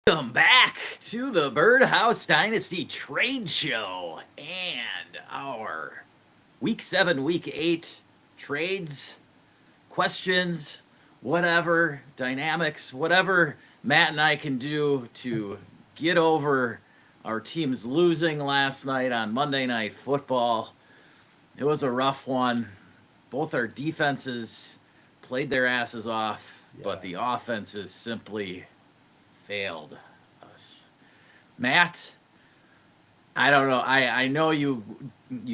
Welcome back to the Birdhouse Dynasty Trade Show and our Week 7, Week 8 trades, questions, whatever, dynamics, whatever Matt and I can do to get over our teams losing last night on Monday Night Football. It was a rough one. Both our defenses played their asses off, but the offenses simply failed us. Matt, I don't know. I know you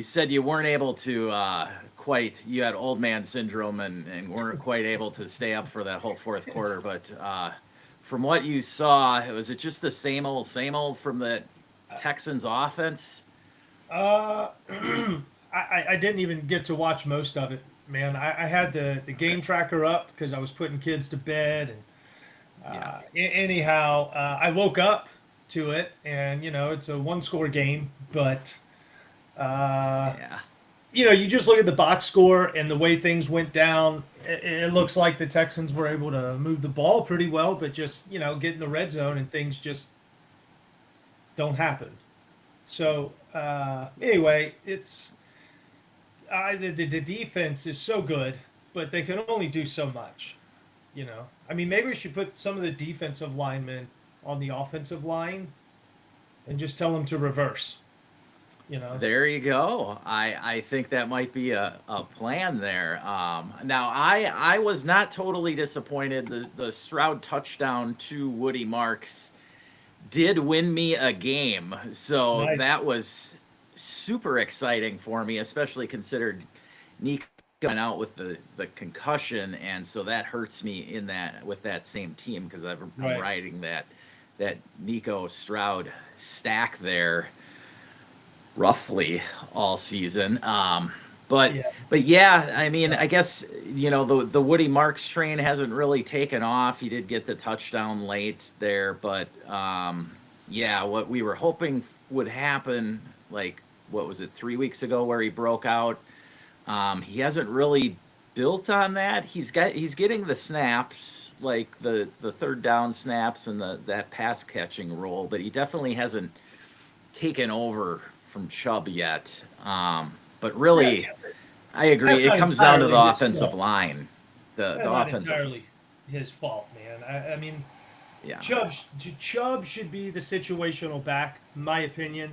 said you weren't able to quite. You had old man syndrome and weren't quite able to stay up for that whole fourth quarter. But from what you saw, was it just the same old from the Texans offense? I didn't even get to watch most of it, man. I had the game tracker up because I was putting kids to bed, and anyhow, I woke up to it, and it's a one-score game, but you just look at the box score and the way things went down. It looks like the Texans were able to move the ball pretty well, but just get in the red zone and things just don't happen. So anyway, it's the defense is so good, but they can only do so much. I mean, maybe we should put some of the defensive linemen on the offensive line and just tell them to reverse. There you go. I think that might be a plan there. Now, I was not totally disappointed. The Stroud touchdown to Woody Marks did win me a game. So Nice. that was super exciting for me, especially considered Nico went out with the concussion, and so that hurts me in that with that same team because I'm Right. riding that Nico Stroud stack there roughly all season. But yeah, I mean, I guess the Woody Marks train hasn't really taken off. He did get the touchdown late there, but what we were hoping would happen, like what was it, 3 weeks ago, where he broke out. He hasn't really built on that. He's getting the snaps, like the third down snaps and that pass catching role, but he definitely hasn't taken over from Chubb yet. But really, I agree. That's It not comes down to the entirely his offensive fault. line. The That's not offensive. entirely his fault, man. I mean, Yeah. Chubb should be the situational back, in my opinion.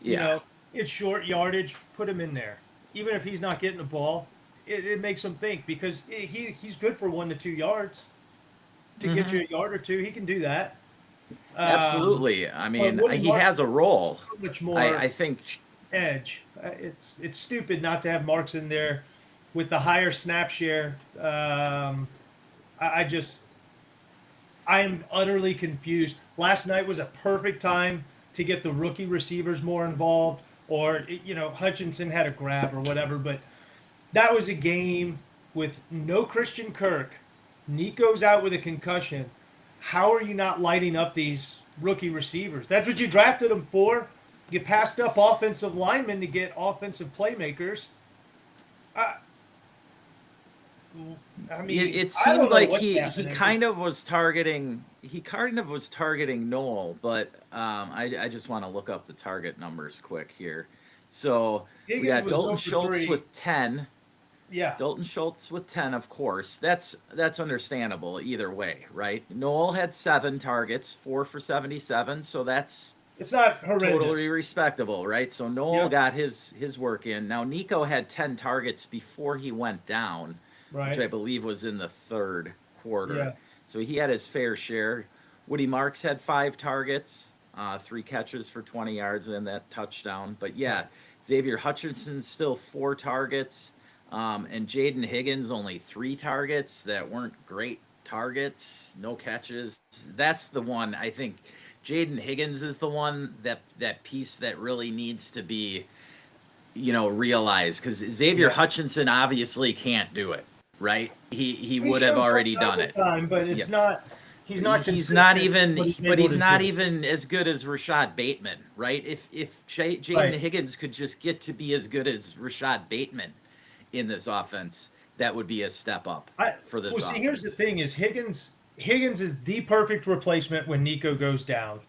Yeah. It's short yardage. Put him in there, even if he's not getting the ball. It makes him think because he's good for 1 to 2 yards to get you a yard or two. He can do that. Absolutely. I mean, Woody he Marks has a role. so much more I think. edge. It's stupid not to have Marks in there with the higher snap share. I just I am utterly confused. Last night was a perfect time to get the rookie receivers more involved, or Hutchinson had a grab or whatever. But that was a game with no Christian Kirk. Nico's out with a concussion. How are you not lighting up these rookie receivers? That's what you drafted them for. You passed up offensive linemen to get offensive playmakers. I mean, It I don't seemed know like what's he happening. kind of was targeting Noel, but I just want to look up the target numbers quick here. So we Higgins got was Dalton 0 for Schultz 3. with 10. Yeah, Dalton Schultz with 10, of course. That's understandable either way, right? Noel had 7 targets, 4 for 77, so that's it's not horrendous. totally respectable, right? So Noel Yep. got his work in. Now Nico had 10 targets before he went down, which I Right. believe was in the third quarter. Yeah. So he had his fair share. Woody Marks had 5 targets, 3 catches for 20 yards and that touchdown. But yeah, Xavier Hutchinson still 4 targets, and Jaden Higgins only 3 targets that weren't great targets, no catches. That's the one I think. Jaden Higgins is the one that piece that really needs to be realized, because Xavier Yeah. Hutchinson obviously can't do it, right? He He would have shows already up done all it. the time, but Yeah. it's not. He's not He's consistent. not with even what he's but able he's to not do. even as good as Rashad Bateman, right? If Jaden Right. Higgins could just get to be as good as Rashad Bateman in this offense, that would be a step up I for this well, see, here's the offense. thing: is Higgins Higgins is the perfect replacement when Nico goes down.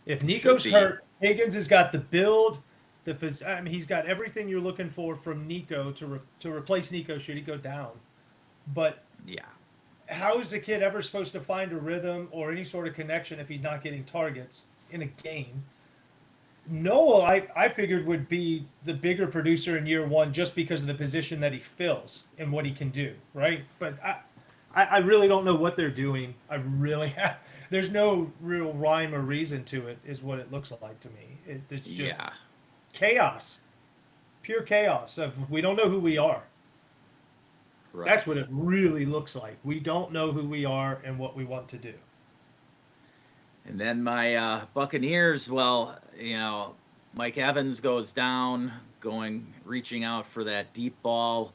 If Should Nico's be. hurt, Higgins has got the build, he's got everything you're looking for from Nico to replace Nico should he go down. But Yeah. how is the kid ever supposed to find a rhythm or any sort of connection if he's not getting targets in a game? Noah, I figured would be the bigger producer in year one just because of the position that he fills and what he can do, right? But I really don't know what they're doing. There's no real rhyme or reason to it, is what it looks like to me. It's just chaos, pure chaos. We don't know who we are. Right. That's what it really looks like. We don't know who we are and what we want to do. And then my Buccaneers, well, Mike Evans goes down, reaching out for that deep ball.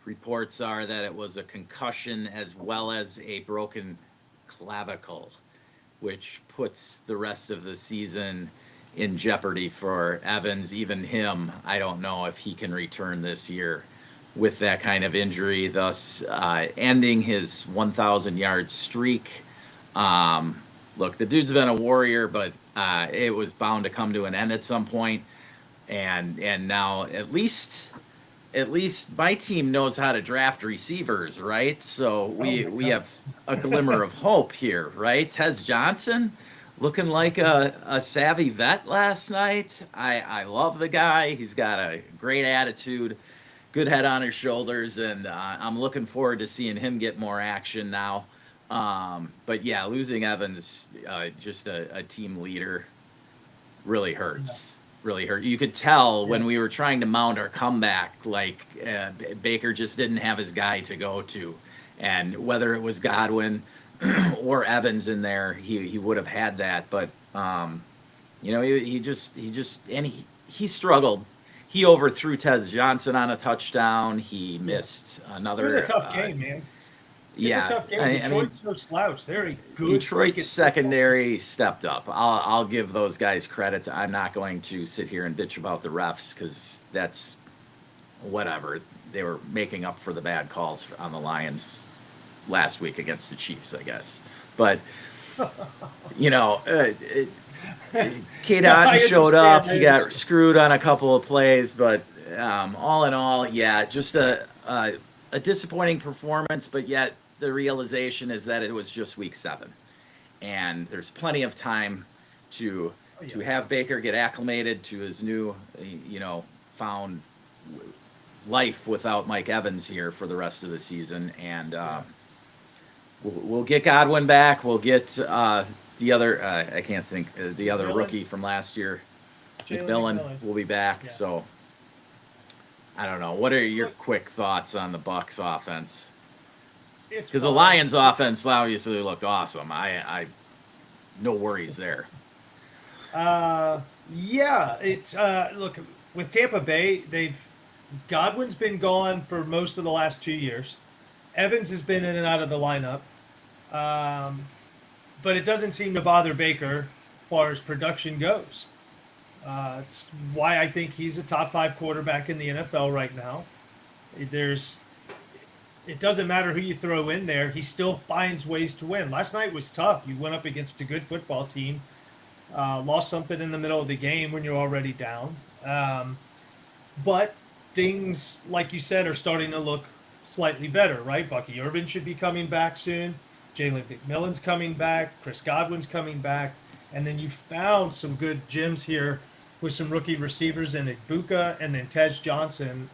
Reports are that it was a concussion as well as a broken clavicle, which puts the rest of the season in jeopardy for Evans. Even him, I don't know if he can return this year with that kind of injury, thus ending his 1,000-yard streak. Look, the dude's been a warrior, but it was bound to come to an end at some point. And now at least my team knows how to draft receivers, right? So we have a glimmer of hope here, right? Tez Johnson looking like a savvy vet last night. I love the guy. He's got a great attitude, good head on his shoulders, and I'm looking forward to seeing him get more action now. But yeah, losing Evans, just a team leader, really hurts. Really hurt. You could tell when we were trying to mount our comeback, like Baker just didn't have his guy to go to, and whether it was Godwin or Evans in there, he would have had that. But he struggled. He overthrew Tez Johnson on a touchdown. He missed another. It was a tough game, man. It's a tough game. Detroit's no slouch. They're a good. Detroit's secondary stepped up. I'll give those guys credit. I'm not going to sit here and bitch about the refs because that's whatever. They were making up for the bad calls on the Lions last week against the Chiefs, I guess. But Kate Otten showed up. He got screwed on a couple of plays, but all in all, yeah, just a disappointing performance. But yet the realization is that it was just week 7, and there's plenty of time to have Baker get acclimated to his new, found life without Mike Evans here for the rest of the season, and we'll get Godwin back. We'll get the other I can't think the other rookie from last year, McMillan will be back. Yeah. So I don't know. What are your quick thoughts on the Bucs offense? Because the Lions offense obviously looked awesome. I no worries there. Look, with Tampa Bay, Godwin's been gone for most of the last 2 years. Evans has been in and out of the lineup. But it doesn't seem to bother Baker as far as production goes. It's why I think he's a top 5 quarterback in the NFL right now. It doesn't matter who you throw in there. He still finds ways to win. Last night was tough. You went up against a good football team. Lost something in the middle of the game when you're already down. But things, like you said, are starting to look slightly better, right? Bucky Irvin should be coming back soon. Jalen McMillan's coming back. Chris Godwin's coming back. And then you found some good gems here with some rookie receivers in Igbuka and then Tez Johnson.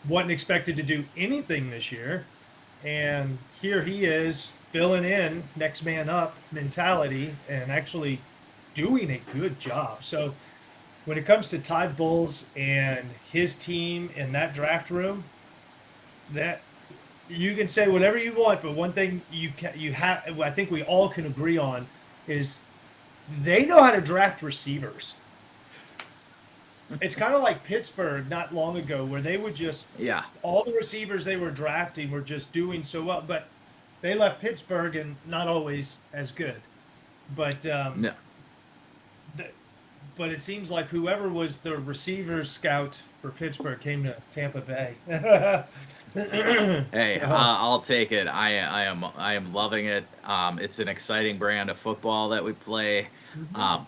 Wasn't expected to do anything this year. And here he is filling in next man up mentality and actually doing a good job. So when it comes to Todd Bowles and his team in that draft room, that you can say whatever you want, but one thing I think we all can agree on is they know how to draft receivers. It's kind of like Pittsburgh not long ago where they would just all the receivers they were drafting were just doing so well, but they left Pittsburgh and not always as good. But no. But it seems like whoever was the receiver scout for Pittsburgh came to Tampa Bay. Hey, So, I'll take it. I am loving it. It's an exciting brand of football that we play. mhm.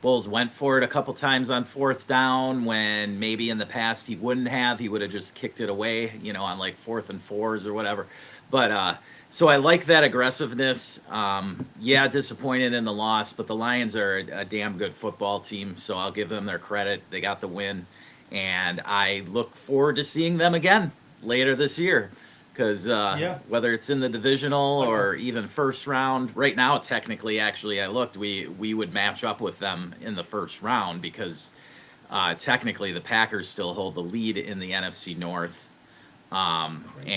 Bulls went for it a couple times on fourth down when maybe in the past he wouldn't have. He would have just kicked it away, on like fourth and fours or whatever. But so I like that aggressiveness. Yeah, disappointed in the loss, but the Lions are a damn good football team, so I'll give them their credit. They got the win, and I look forward to seeing them again later this year. Because Yeah, whether it's in the divisional likewise. or even first round, right now, technically, actually, I looked, we would match up with them in the first round because technically the Packers still hold the lead in the NFC North, Crazy.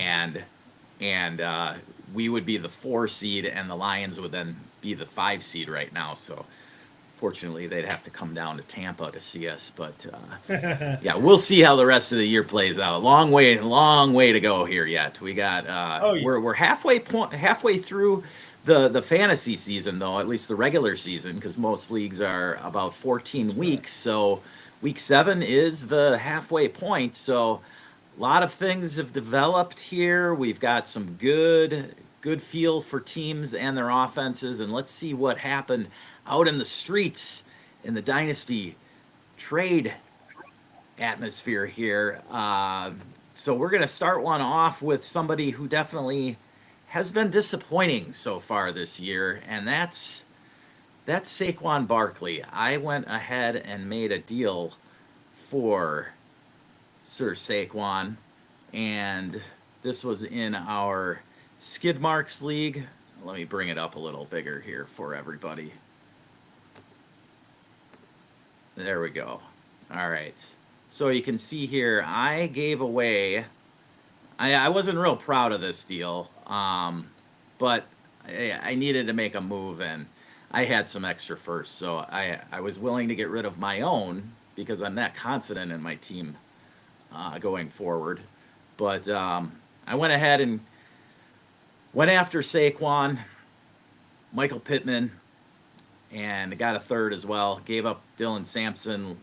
and we would be the 4 seed, and the Lions would then be the 5 seed right now. So fortunately, they'd have to come down to Tampa to see us, but yeah, we'll see how the rest of the year plays out. Long way to go here yet. We got Oh yeah. we're halfway through the fantasy season though, at least the regular season, because most leagues are about 14 That's right. weeks. So week 7 is the halfway point. So a lot of things have developed here. We've got some good feel for teams and their offenses, and let's see what happened out in the streets in the Dynasty trade atmosphere here. So we're going to start one off with somebody who definitely has been disappointing so far this year, and that's Saquon Barkley. I went ahead and made a deal for Sir Saquon, and this was in our Skid Marks League. Let me bring it up a little bigger here for everybody. There we go. All right. So you can see here, I gave away. I wasn't real proud of this deal, but I needed to make a move, and I had some extra first, so I was willing to get rid of my own because I'm that confident in my team going forward. But I went ahead and went after Saquon, Michael Pittman, and got a third as well. Gave up Dylan Sampson,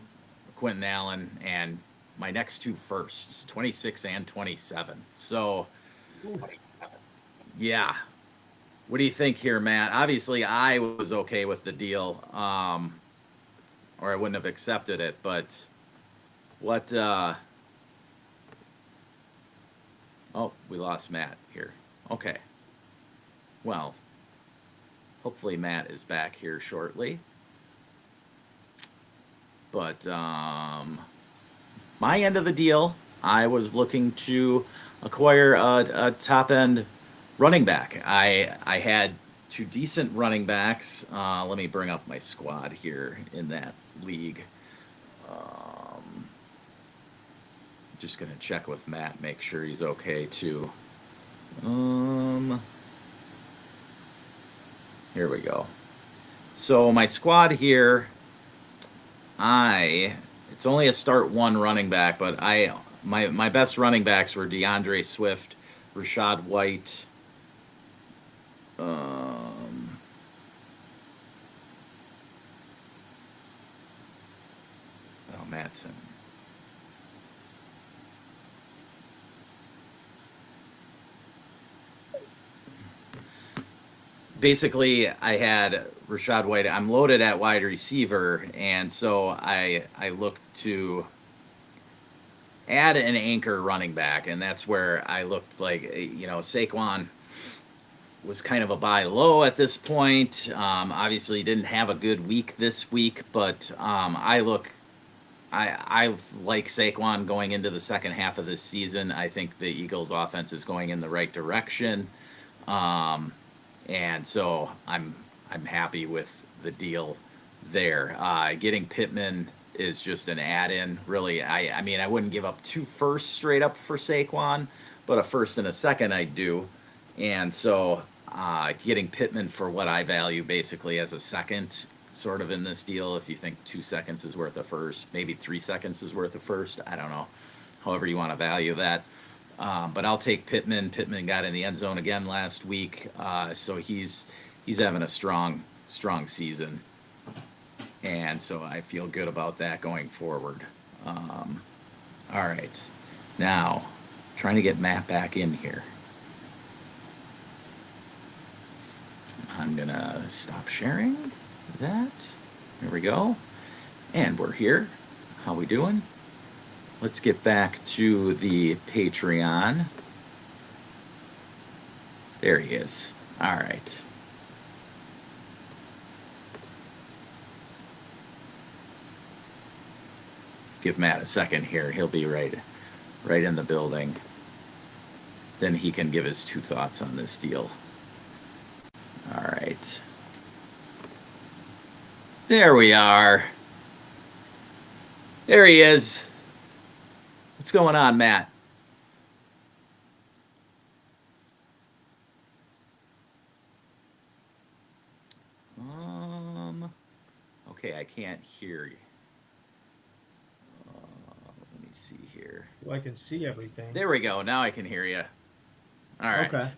Quentin Allen, and my next 2 firsts, 26 and 27. So, Ooh. yeah. What do you think here, Matt? Obviously, I was okay with the deal, or I wouldn't have accepted it. But what? Oh, we lost Matt here. Okay. Well, hopefully Matt is back here shortly. But my end of the deal, I was looking to acquire a top end running back. I had 2 decent running backs. Let me bring up my squad here in that league. Um, just gonna check with Matt, make sure he's okay too. Um, Here we go. So my squad here, I it's only a start one running back, but my best running backs were DeAndre Swift, Rashad White, um, oh Matson. Basically, I had Rashad White. I'm loaded at wide receiver, and so I looked to add an anchor running back, and that's where I looked like Saquon was kind of a buy low at this point. Obviously, didn't have a good week this week, but I like Saquon going into the second half of this season. I think the Eagles' offense is going in the right direction, um, and so I'm happy with the deal there. Getting Pittman is just an add-in. Really, I mean, I wouldn't give up 2 firsts straight up for Saquon, but a first and a second I do. And so getting Pittman for what I value basically as a second, sort of in this deal. If you think 2 seconds is worth a first, maybe 3 seconds is worth a first. I don't know, however you want to value that. But I'll take Pittman. Pittman got in the end zone again last week, so he's having a strong season, and so I feel good about that going forward. All right, now Trying to get Matt back in here. I'm going to stop sharing that. There we go. And we're here. How we doing? Let's get back to the Patreon. There he is. All right. Give Matt a second here. He'll be right in the building. Then he can give his 2 thoughts on this deal. All right. There we are. There he is. What's going on, Matt? Okay, I can't hear you. Let me see here. Well, I can see everything. There we go. Now I can hear you. All right. Okay.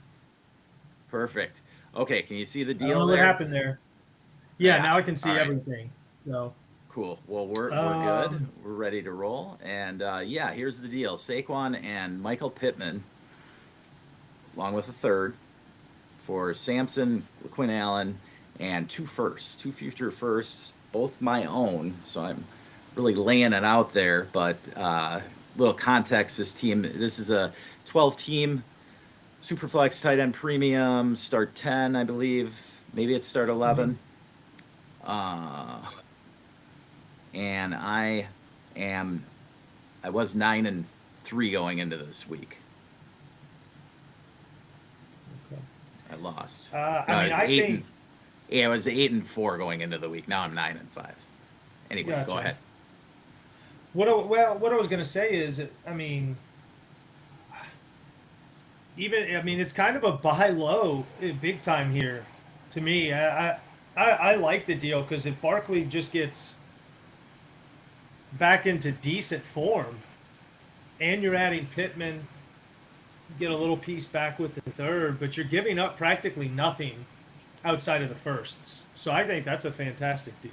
Perfect. Okay, can you see the I don't deal know there? what happened there. Yeah, Yeah, now I can see all right. everything. So Cool. Well, we're good. We're ready to roll. And yeah, here's the deal. Saquon and Michael Pittman, along with a third, for Samson, Quinn Allen, and 2 future firsts, both my own. So I'm really laying it out there. But little context, this is a 12-team Superflex tight end premium, start 10, I believe. Maybe it's start 11. And I was 9-3 going into this week. Okay. I lost. I was 8-4 going into the week. Now I'm 9-5. Anyway, Gotcha. Go ahead. What I was going to say is, it's kind of a buy low, big time here, to me. I like the deal because if Barkley just gets back into decent form, and you're adding Pittman, get a little piece back with the third, but you're giving up practically nothing outside of the firsts. So I think that's a fantastic deal.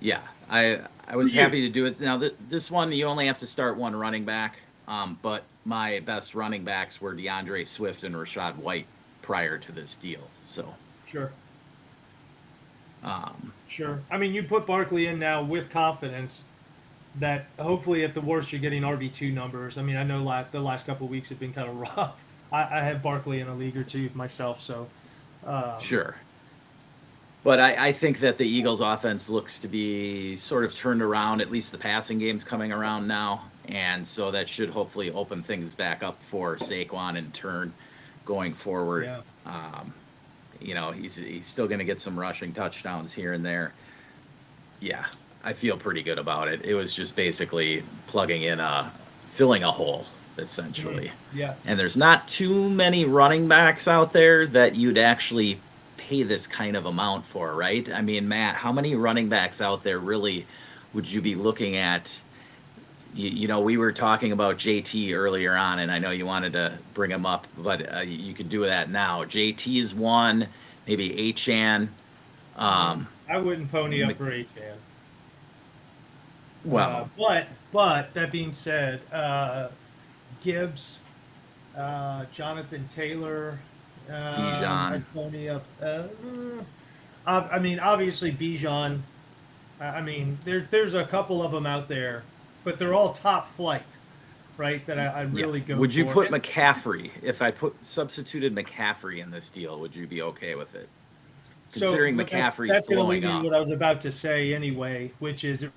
Yeah, I was happy to do it. Now, this one, you only have to start 1 running back, but my best running backs were DeAndre Swift and Rashad White prior to this deal. So Sure. Sure. I mean, you put Barkley in now with confidence that hopefully at the worst you're getting RB2 numbers. I mean, I know the last couple of weeks have been kind of rough. I have Barkley in a league or 2 myself, so. Sure. But I think that the Eagles' offense looks to be sort of turned around. At least the passing game's coming around now. And so that should hopefully open things back up for Saquon in turn going forward. Yeah. He's still going to get some rushing touchdowns here and there. Yeah, I feel pretty good about it. It was just basically filling a hole, essentially. Yeah. And there's not too many running backs out there that you'd actually pay this kind of amount for, right? I mean, Matt, how many running backs out there really would you be looking at? We were talking about JT earlier on, and I know you wanted to bring him up, but you could do that now. JT's one, maybe Achane. I wouldn't pony up for Achane. Well, but that being said, Gibbs, Jonathan Taylor, Bijan. I'd pony up. I mean, obviously Bijan. I mean, there's a couple of them out there, but they're all top flight, right? That I really go. Would you for. put McCaffrey? If I substituted McCaffrey in this deal, would you be okay with it? Considering McCaffrey's that's blowing gonna up. What I was about to say anyway, which is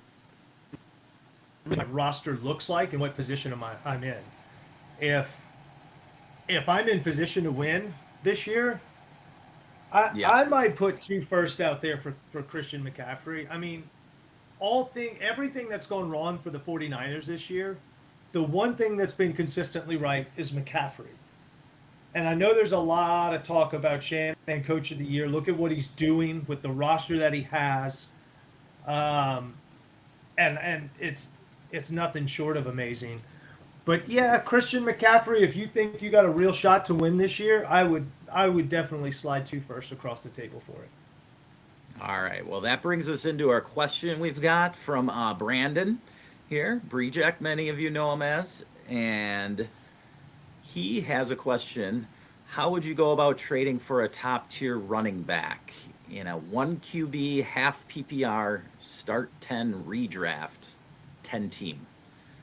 what my roster looks like and what position I'm in. If I'm in position to win this year, I might put 2 firsts out there for Christian McCaffrey. I mean, everything that's gone wrong for the 49ers this year, the one thing that's been consistently right is McCaffrey. And I know there's a lot of talk about Shanahan Coach of the Year. Look at what he's doing with the roster that he has. And it's nothing short of amazing. But yeah, Christian McCaffrey, if you think you got a real shot to win this year, I would definitely slide 2 firsts across the table for it. All right. Well, that brings us into our question we've got from Brandon here. Brejek, many of you know him as. and he has a question. How would you go about trading for a top tier running back in a 1 QB, half PPR, start 10 redraft, 10 team?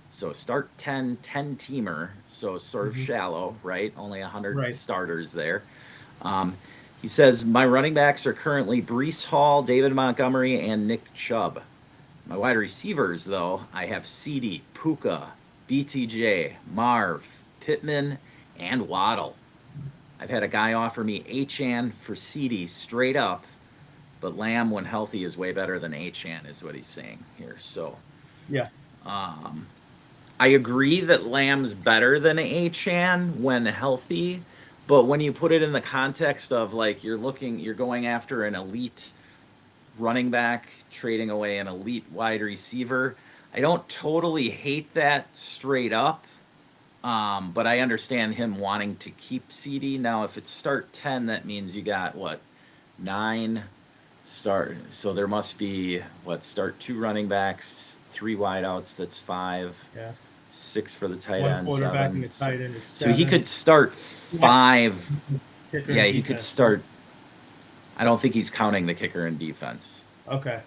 So start 10, 10 teamer, so sort of Hmm. shallow, right? Only 100 Right. starters there. Um, he says, my running backs are currently Brees Hall, David Montgomery, and Nick Chubb. My wide receivers, though, I have CD, Puka, BTJ, Marv, Pittman, and Waddle. I've had a guy offer me Achan for CD straight up, but Lamb, when healthy, is way better than Achan, is what he's saying here. So Yeah. I agree that Lamb's better than Achan when healthy, but when you put it in the context of like you're going after an elite running back, trading away an elite wide receiver, I don't totally hate that straight up. But I understand him wanting to keep CD. Now, if it's start 10, that means you got what, 9 start. So there must be what, start 2 running backs, 3 wideouts, that's 5. Yeah. 6 for the tight One end, quarterback and 7. the So, tight end is so he 7. could start Flex, 5. kicker, Yeah, and he could defense. start. I don't think he's counting the kicker and defense. Okay.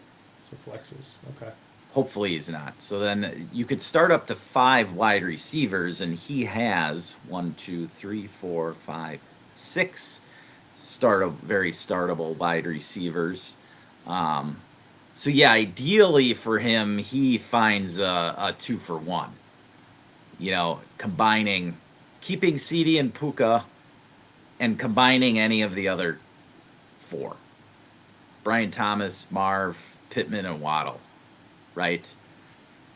So flexes. Okay. Hopefully he's not. So then you could start up to 5 wide receivers, and he has 1, 2, 3, 4, 5, 6 very startable wide receivers. So yeah, ideally for him, he finds a 2 for 1. You know, combining, keeping CD and Puka, and combining any of the other 4: Brian Thomas, Marv, Pittman, and Waddle. Right?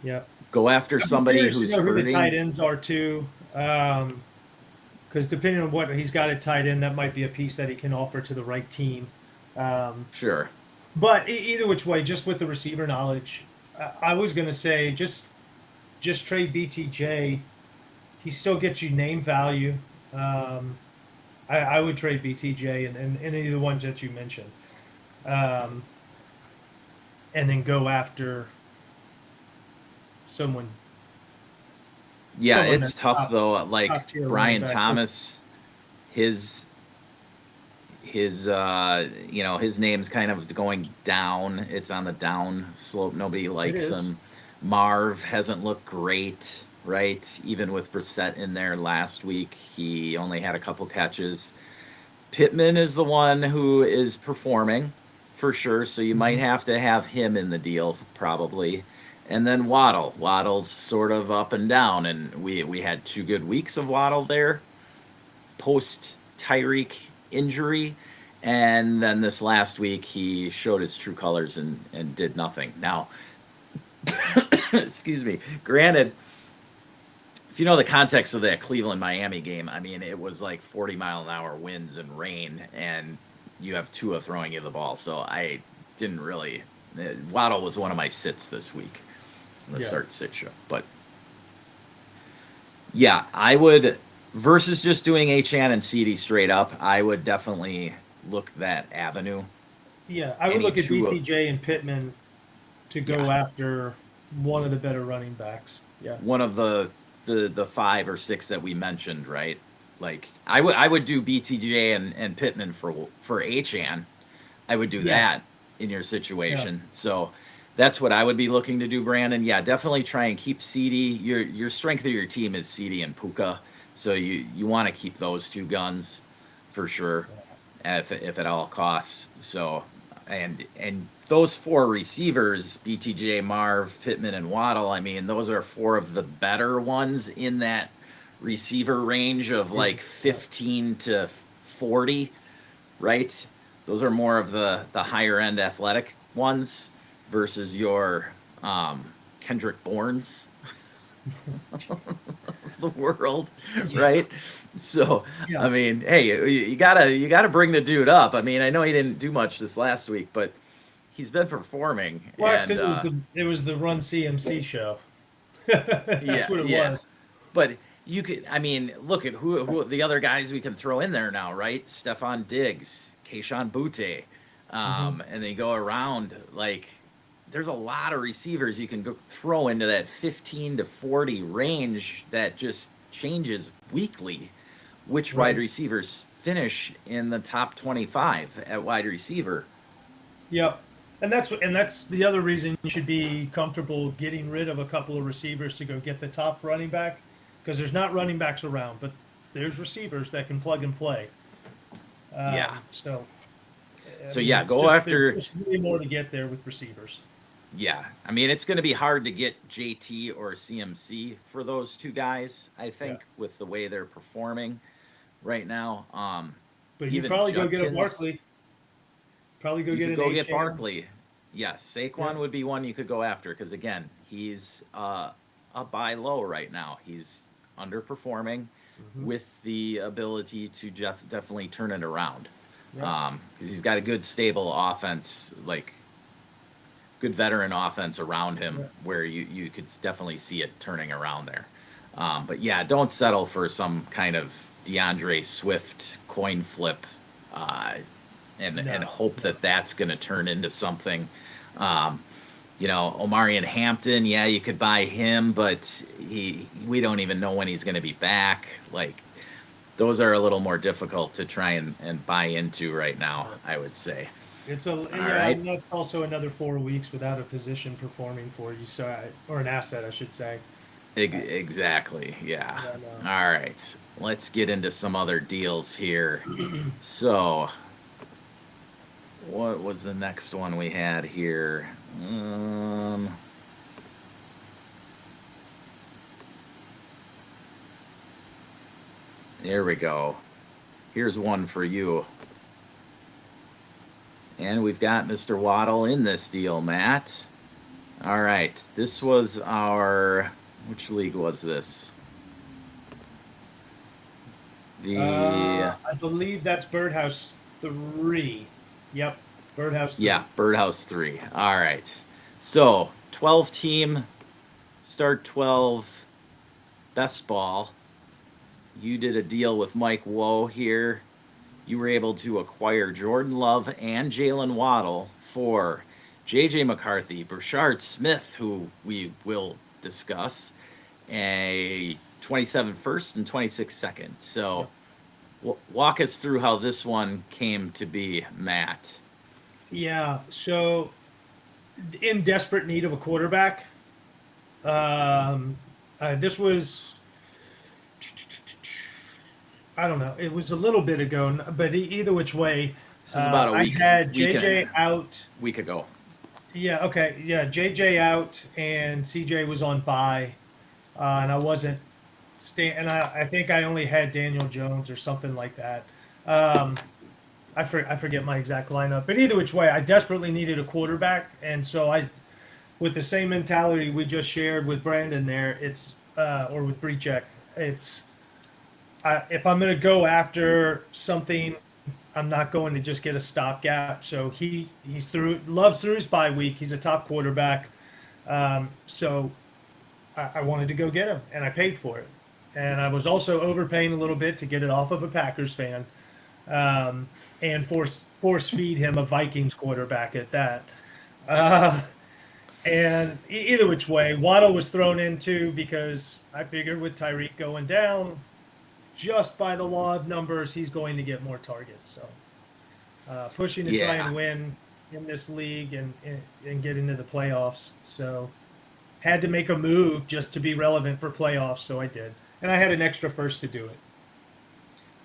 Yeah. Go after I'm somebody curious to who's know who the tight hurting. ends are too. Because depending on what he's got at tight end, that might be a piece that he can offer to the right team. Um, Sure. but either which way, just with the receiver knowledge, I was going to say just trade BTJ. He still gets you name value. I would trade BTJ and any of the ones that you mentioned, um, and then go after someone Yeah, someone it's that's tough though. top Like tier running Brian back. So Thomas, his his name's kind of going down. It's on the down slope. Nobody it likes is. him. Marv hasn't looked great, right? Even with Brissett in there last week, he only had a couple catches. Pittman is the one who is performing for sure, so you might Mhm. have to have him in the deal probably. And then Waddle. Waddle's sort of up and down, and we had 2 good weeks of Waddle there post Tyreek injury, and then this last week he showed his true colors and did nothing. Now, excuse me. Granted, if you know the context of that Cleveland Miami game, I mean, it was like 40-mile-an-hour winds and rain, and you have Tua throwing you the ball. So I didn't really. Waddle was one of my sits this week in the Yeah. start sit show. But yeah, I would, versus just doing Achan and CD straight up, I would definitely look that avenue. Yeah, I would Any look at 2 of, BTJ and Pittman to yeah, go after one of the better running backs. Yeah. one of the 5 or 6 that we mentioned, right? Like I would do BTJ and Pittman for Achan. I would do Yeah. that in your Yeah. situation. So that's what I would be looking to do, Brandon. Yeah, definitely try and keep CD. Your strength of your team is CD and Puka, so you want to keep those 2 guns for sure, if at all costs. So and those 4 receivers, BTJ, Marv, Pittman, and Waddle. I mean, those are 4 of the better ones in that receiver range of Yeah. like 15 to 40, right? Those are more of the higher end athletic ones versus your Kendrick Bournes of the world, Yeah. right? So Yeah. I mean, hey, you gotta bring the dude up. I mean, I know he didn't do much this last week, but he's been performing, Well, that's and because it was the Run CMC show. That's yeah, what it yeah. was. But you could, I mean, look at who the other guys we can throw in there now, right? Stefan Diggs, Keishon Butte, Hmm. and they go around like there's a lot of receivers you can go throw into that 15 to 40 range that just changes weekly. Which wide Right. receivers finish in the top 25 at wide receiver? Yep. And that's the other reason you should be comfortable getting rid of a couple of receivers to go get the top running back, because there's not running backs around, but there's receivers that can plug and play. Yeah. So I So mean, yeah, it's go just there's after. just way more to get there with receivers. Yeah, I mean it's going to be hard to get JT or CMC for those two guys. I Yeah. think with the way they're performing right now. But you Even probably go get a Judkins, Barkley. Probably go you get could an go A get chain. Barkley. Yes, Yeah. Saquon would be one you could go after because again, he's a buy low right now. He's underperforming Hmm. with the ability to definitely turn it around. Yeah. Because he's got a good stable offense, like good veteran offense around him, Yeah. where you could definitely see it turning around there. But yeah, don't settle for some kind of DeAndre Swift coin flip, uh, and No. hope No. that that's going to turn into something. Um, Omarion Hampton, yeah, you could buy him, but we don't even know when he's going to be back. Like those are a little more difficult to try and buy into right now, Right. I would say. It's a All yeah, right. and that's also another 4 weeks without a position performing for you, so or an asset, I should say. I, Exactly. Yeah. yeah, no. All right. Let's get into some other deals here. So, what was the next one we had here? There we go. Here's one for you. And we've got Mr. Waddle in this deal, Matt. All right. This was our. Which league was this? The. I believe that's Birdhouse 3. Yep, Birdhouse Yeah, 3. Birdhouse 3. All right. So, 12 team, start 12, best ball. You did a deal with Mike Woe here. You were able to acquire Jordan Love and Jalen Waddle for J.J. McCarthy, Brashard Smith, who we will discuss, a 27 first and 26 second. So, Yep. walk us through how this one came to be, Matt. Yeah, so in desperate need of a quarterback. Um, this was, I don't know, it was a little bit ago, but either which way, This is about a I week, had week, JJ out. week ago. Yeah, okay, yeah, JJ out and CJ was on bye, and I wasn't and I think I only had Daniel Jones or something like that. Um, I forget my exact lineup, but either which way, I desperately needed a quarterback, and so with the same mentality we just shared with Brandon there, it's or with Breachek, it's if I'm going to go after something, I'm not going to just get a stopgap. So he's through loves through his bye week. He's a top quarterback, so I wanted to go get him, and I paid for it. And I was also overpaying a little bit to get it off of a Packers fan, and force feed him a Vikings quarterback at that. Uh, and either which way, Waddle was thrown into because I figured with Tyreek going down, just by the law of numbers, he's going to get more targets. So pushing to try Yeah. and win in this league and get into the playoffs. So had to make a move just to be relevant for playoffs. So I did, and I had an extra first to do it.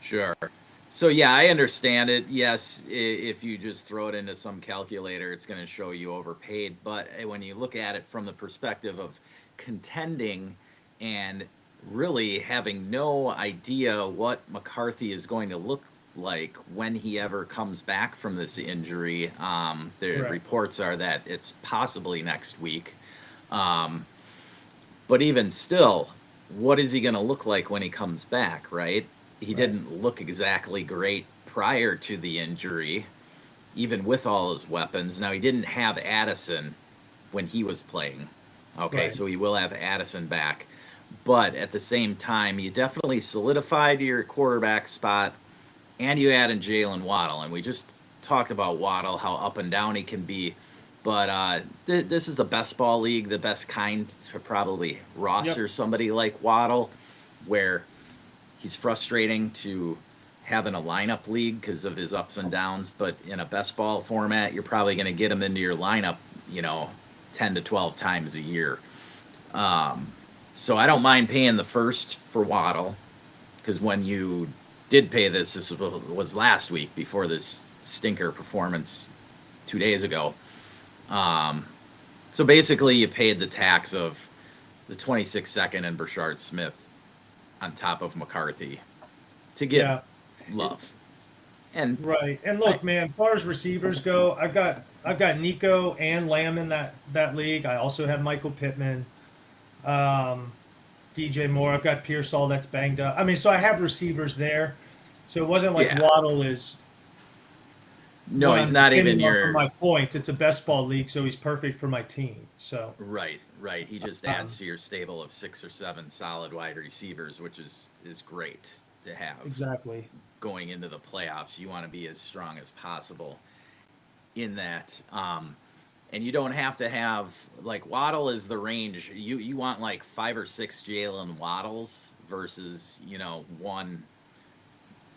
Sure. So yeah, I understand it. Yes, if you just throw it into some calculator, it's going to show you overpaid. But when you look at it from the perspective of contending and really having no idea what McCarthy is going to look like when he ever comes back from this injury, the Correct. reports are that it's possibly next week. Um, but even still, what is he going to look like when he comes back, right? He Right. didn't look exactly great prior to the injury, even with all his weapons. Now, he didn't have Addison when he was playing. Okay, Right. so he will have Addison back. But at the same time, you definitely solidified your quarterback spot and you added Jalen Waddle. And we just talked about Waddle, how up and down he can be. But this is a best ball league, the best kind to probably Yep. roster somebody like Waddle, where he's frustrating to have in a lineup league because of his ups and downs. But in a best ball format, you're probably going to get him into your lineup, 10 to 12 times a year. So I don't mind paying the first for Waddle, because when you did pay this was last week before this stinker performance 2 days ago. So basically, you paid the tax of the 26 second and Brashard Smith on top of McCarthy to get Yeah. love. And Right. And look, man, as far as receivers go, I've got Nico and Lamb in that league. I also have Michael Pittman, DJ Moore. I've got Pearsall that's banged up. I mean, so I have receivers there. So it wasn't like Yeah. Waddle is. no, what he's I'm not even depending on for your my points. It's a best ball league, so he's perfect for my team. So right. He just adds to your stable of 6 or 7 solid wide receivers, which is great to have. exactly. Going into the playoffs. You want to be as strong as possible in that. And you don't have to have, like, Waddle is the range. You want like 5 or 6 Jalen Waddles versus, one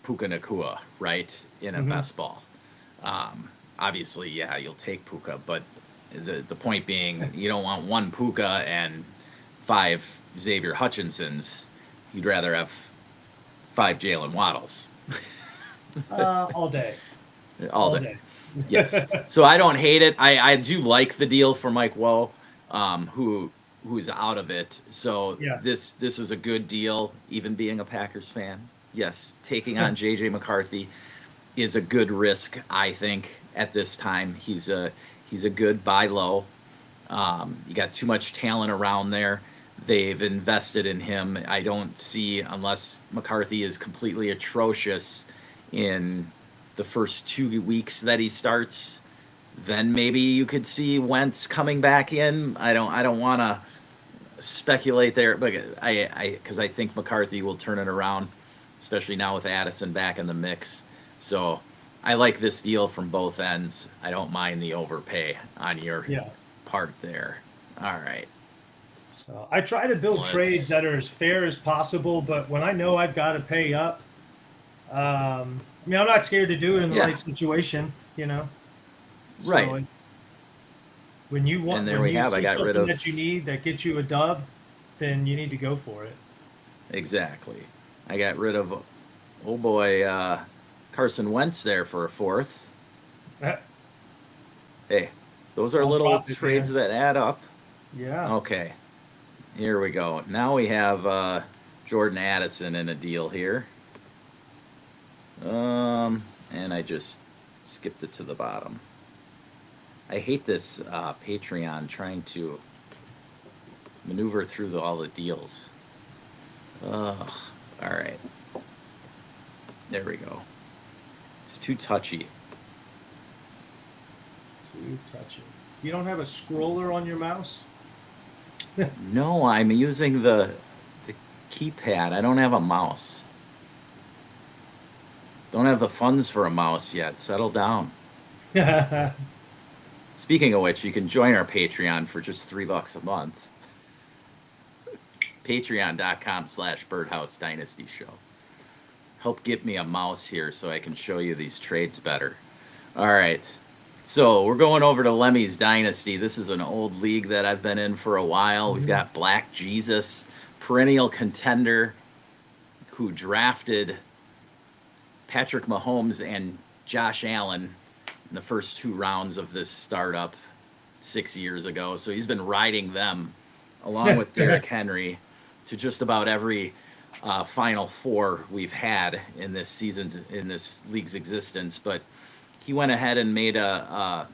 Puka Nakua, right? In a best ball. Obviously, yeah, you'll take Puka, but the point being, you don't want one Puka and 5 Xavier Hutchinsons. You'd rather have 5 Jalen Waddles. All day. All day. Yes. So I don't hate it. I do like the deal for Mike Woe, who's out of it. So Yeah. this was a good deal, even being a Packers fan. Yes, taking on JJ McCarthy is a good risk, I think, at this time. He's a good buy low. You got too much talent around there. They've invested in him. I don't see, unless McCarthy is completely atrocious in the first 2 weeks that he starts, then maybe you could see Wentz coming back in. I don't want to speculate there, but because I think McCarthy will turn it around, especially now with Addison back in the mix. So I like this deal from both ends. I don't mind the overpay on your Yeah. part there. All right. So I try to build trades that are as fair as possible, but when I know I've got to pay up, I mean, I'm not scared to do it in the right situation, Right. So when you want, And there when we you have. I see got something rid of that you need that gets you a dub, then you need to go for it. exactly. I got rid of Carson Wentz there for a 4th. Hey, those are All little profit, trades that add up. Yeah. Okay, here we go. Now we have Jordan Addison in a deal here. And I just skipped it to the bottom. I hate this Patreon trying to maneuver through all the deals. All right. There we go. It's too touchy. Too touchy. You don't have a scroller on your mouse? No, I'm using the keypad. I don't have a mouse. Don't have the funds for a mouse yet. Settle down. Speaking of which, you can join our Patreon for just $3 a month. Patreon.com/Birdhouse Dynasty Show. Help get me a mouse here so I can show you these trades better. All right. So we're going over to Lemmy's Dynasty. This is an old league that I've been in for a while. We've got Black Jesus, perennial contender, who drafted Patrick Mahomes and Josh Allen in the first 2 rounds of this startup 6 years ago. So he's been riding them along with Derrick Henry to just about every Final Four we've had in this league's existence. But he went ahead and made a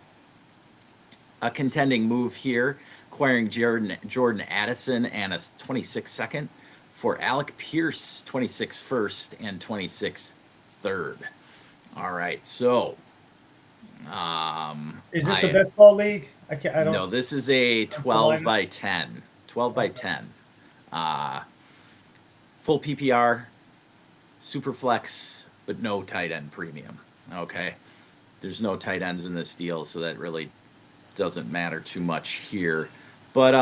contending move here, acquiring Jordan Addison and a 26 second for Alec Pierce, 26 first and 26 third. All right, so Is this a best ball league? I don't. No, this is a 12 by 10. 12 by 10. Full PPR, super flex, but no tight end premium. Okay, there's no tight ends in this deal, so that really doesn't matter too much here. But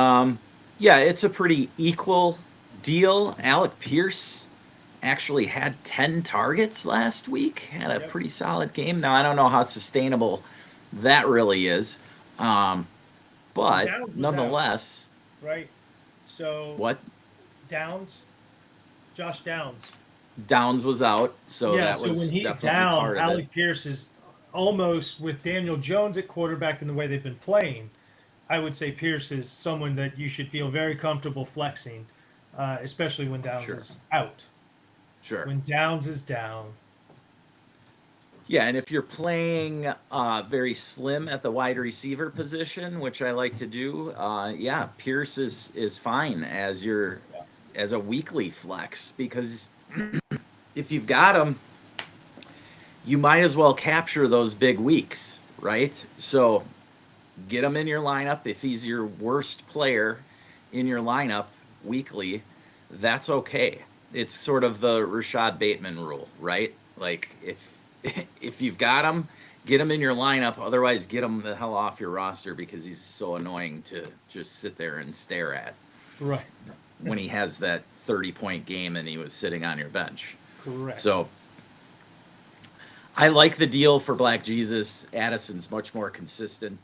yeah, it's a pretty equal deal. Alec Pierce actually had 10 targets last week, had a Yep. pretty solid game. Now, I don't know how sustainable that really is, um, Well, but Downs was out, nonetheless, right? So what? Downs, Josh Downs. Downs was out, so Yeah, that so when was he's definitely down, part of it. Alec Pierce is almost with Daniel Jones at quarterback and the way they've been playing. I would say Pierce is someone that you should feel very comfortable flexing, especially when Downs Sure, is out. sure. When Downs is down, Yeah, and if you're playing very slim at the wide receiver position, which I like to do, yeah, Pierce is fine as your yeah, as a weekly flex because if you've got him, you might as well capture those big weeks, right? So get him in your lineup. If he's your worst player in your lineup weekly, that's okay. It's sort of the Rashad Bateman rule, right? Like if you've got him, get him in your lineup. Otherwise, get him the hell off your roster because he's so annoying to just sit there and stare at right, when he has that 30-point game and he was sitting on your bench. correct. So I like the deal for Black Jesus. Addison's much more consistent,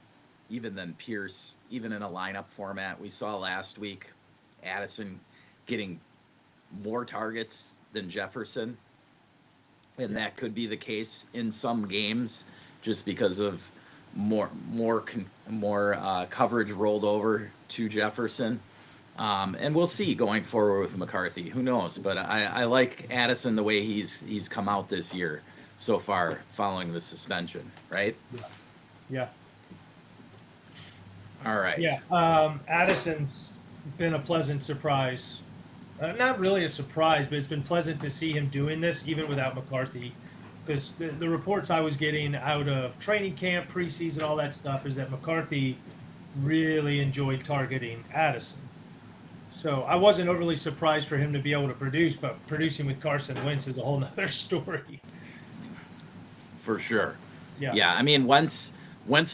even than Pierce, even in a lineup format. We saw last week Addison getting more targets than Jefferson, and Yeah, that could be the case in some games just because of more coverage rolled over to Jefferson. And we'll see going forward with McCarthy. Who knows? But I like Addison the way he's come out this year so far following the suspension, right? yeah, yeah, All right. yeah. Addison's been a pleasant surprise. Not really a surprise, but it's been pleasant to see him doing this even without McCarthy. Because the reports I was getting out of training camp, preseason, all that stuff is that McCarthy really enjoyed targeting Addison. So I wasn't overly surprised for him to be able to produce, but producing with Carson Wentz is a whole nother story. For sure. Yeah. Yeah, I mean, Wentz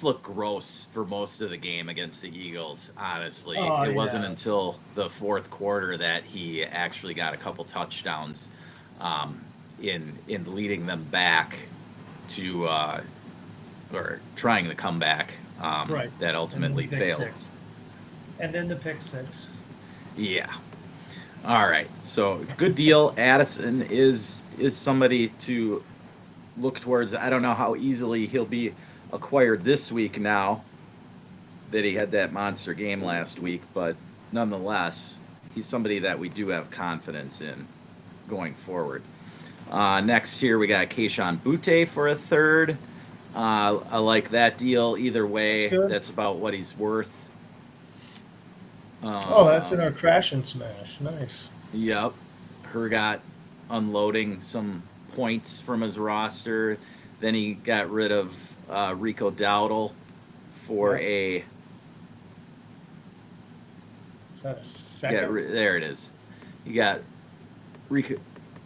looked gross for most of the game against the Eagles, honestly. Oh It wasn't yeah. until the fourth quarter that he actually got a couple touchdowns um, in leading them back to or trying to come back Right. that And then the ultimately pick failed. six. And then the pick six. Yeah. All right. So good deal. Addison is somebody to look towards. I don't know how easily he'll be acquired this week now that he had that monster game last week, but nonetheless, he's somebody that we do have confidence in going forward. Next here we got Keishon Butte for a third. I like that deal either That's way. good. That's about what he's worth. Oh, that's in Um, our crash and smash. Nice. yep. Hergot unloading some points from his roster. Then he got rid of Rico Dowdle for Yep. a Is that a second? there it is. You got Rico,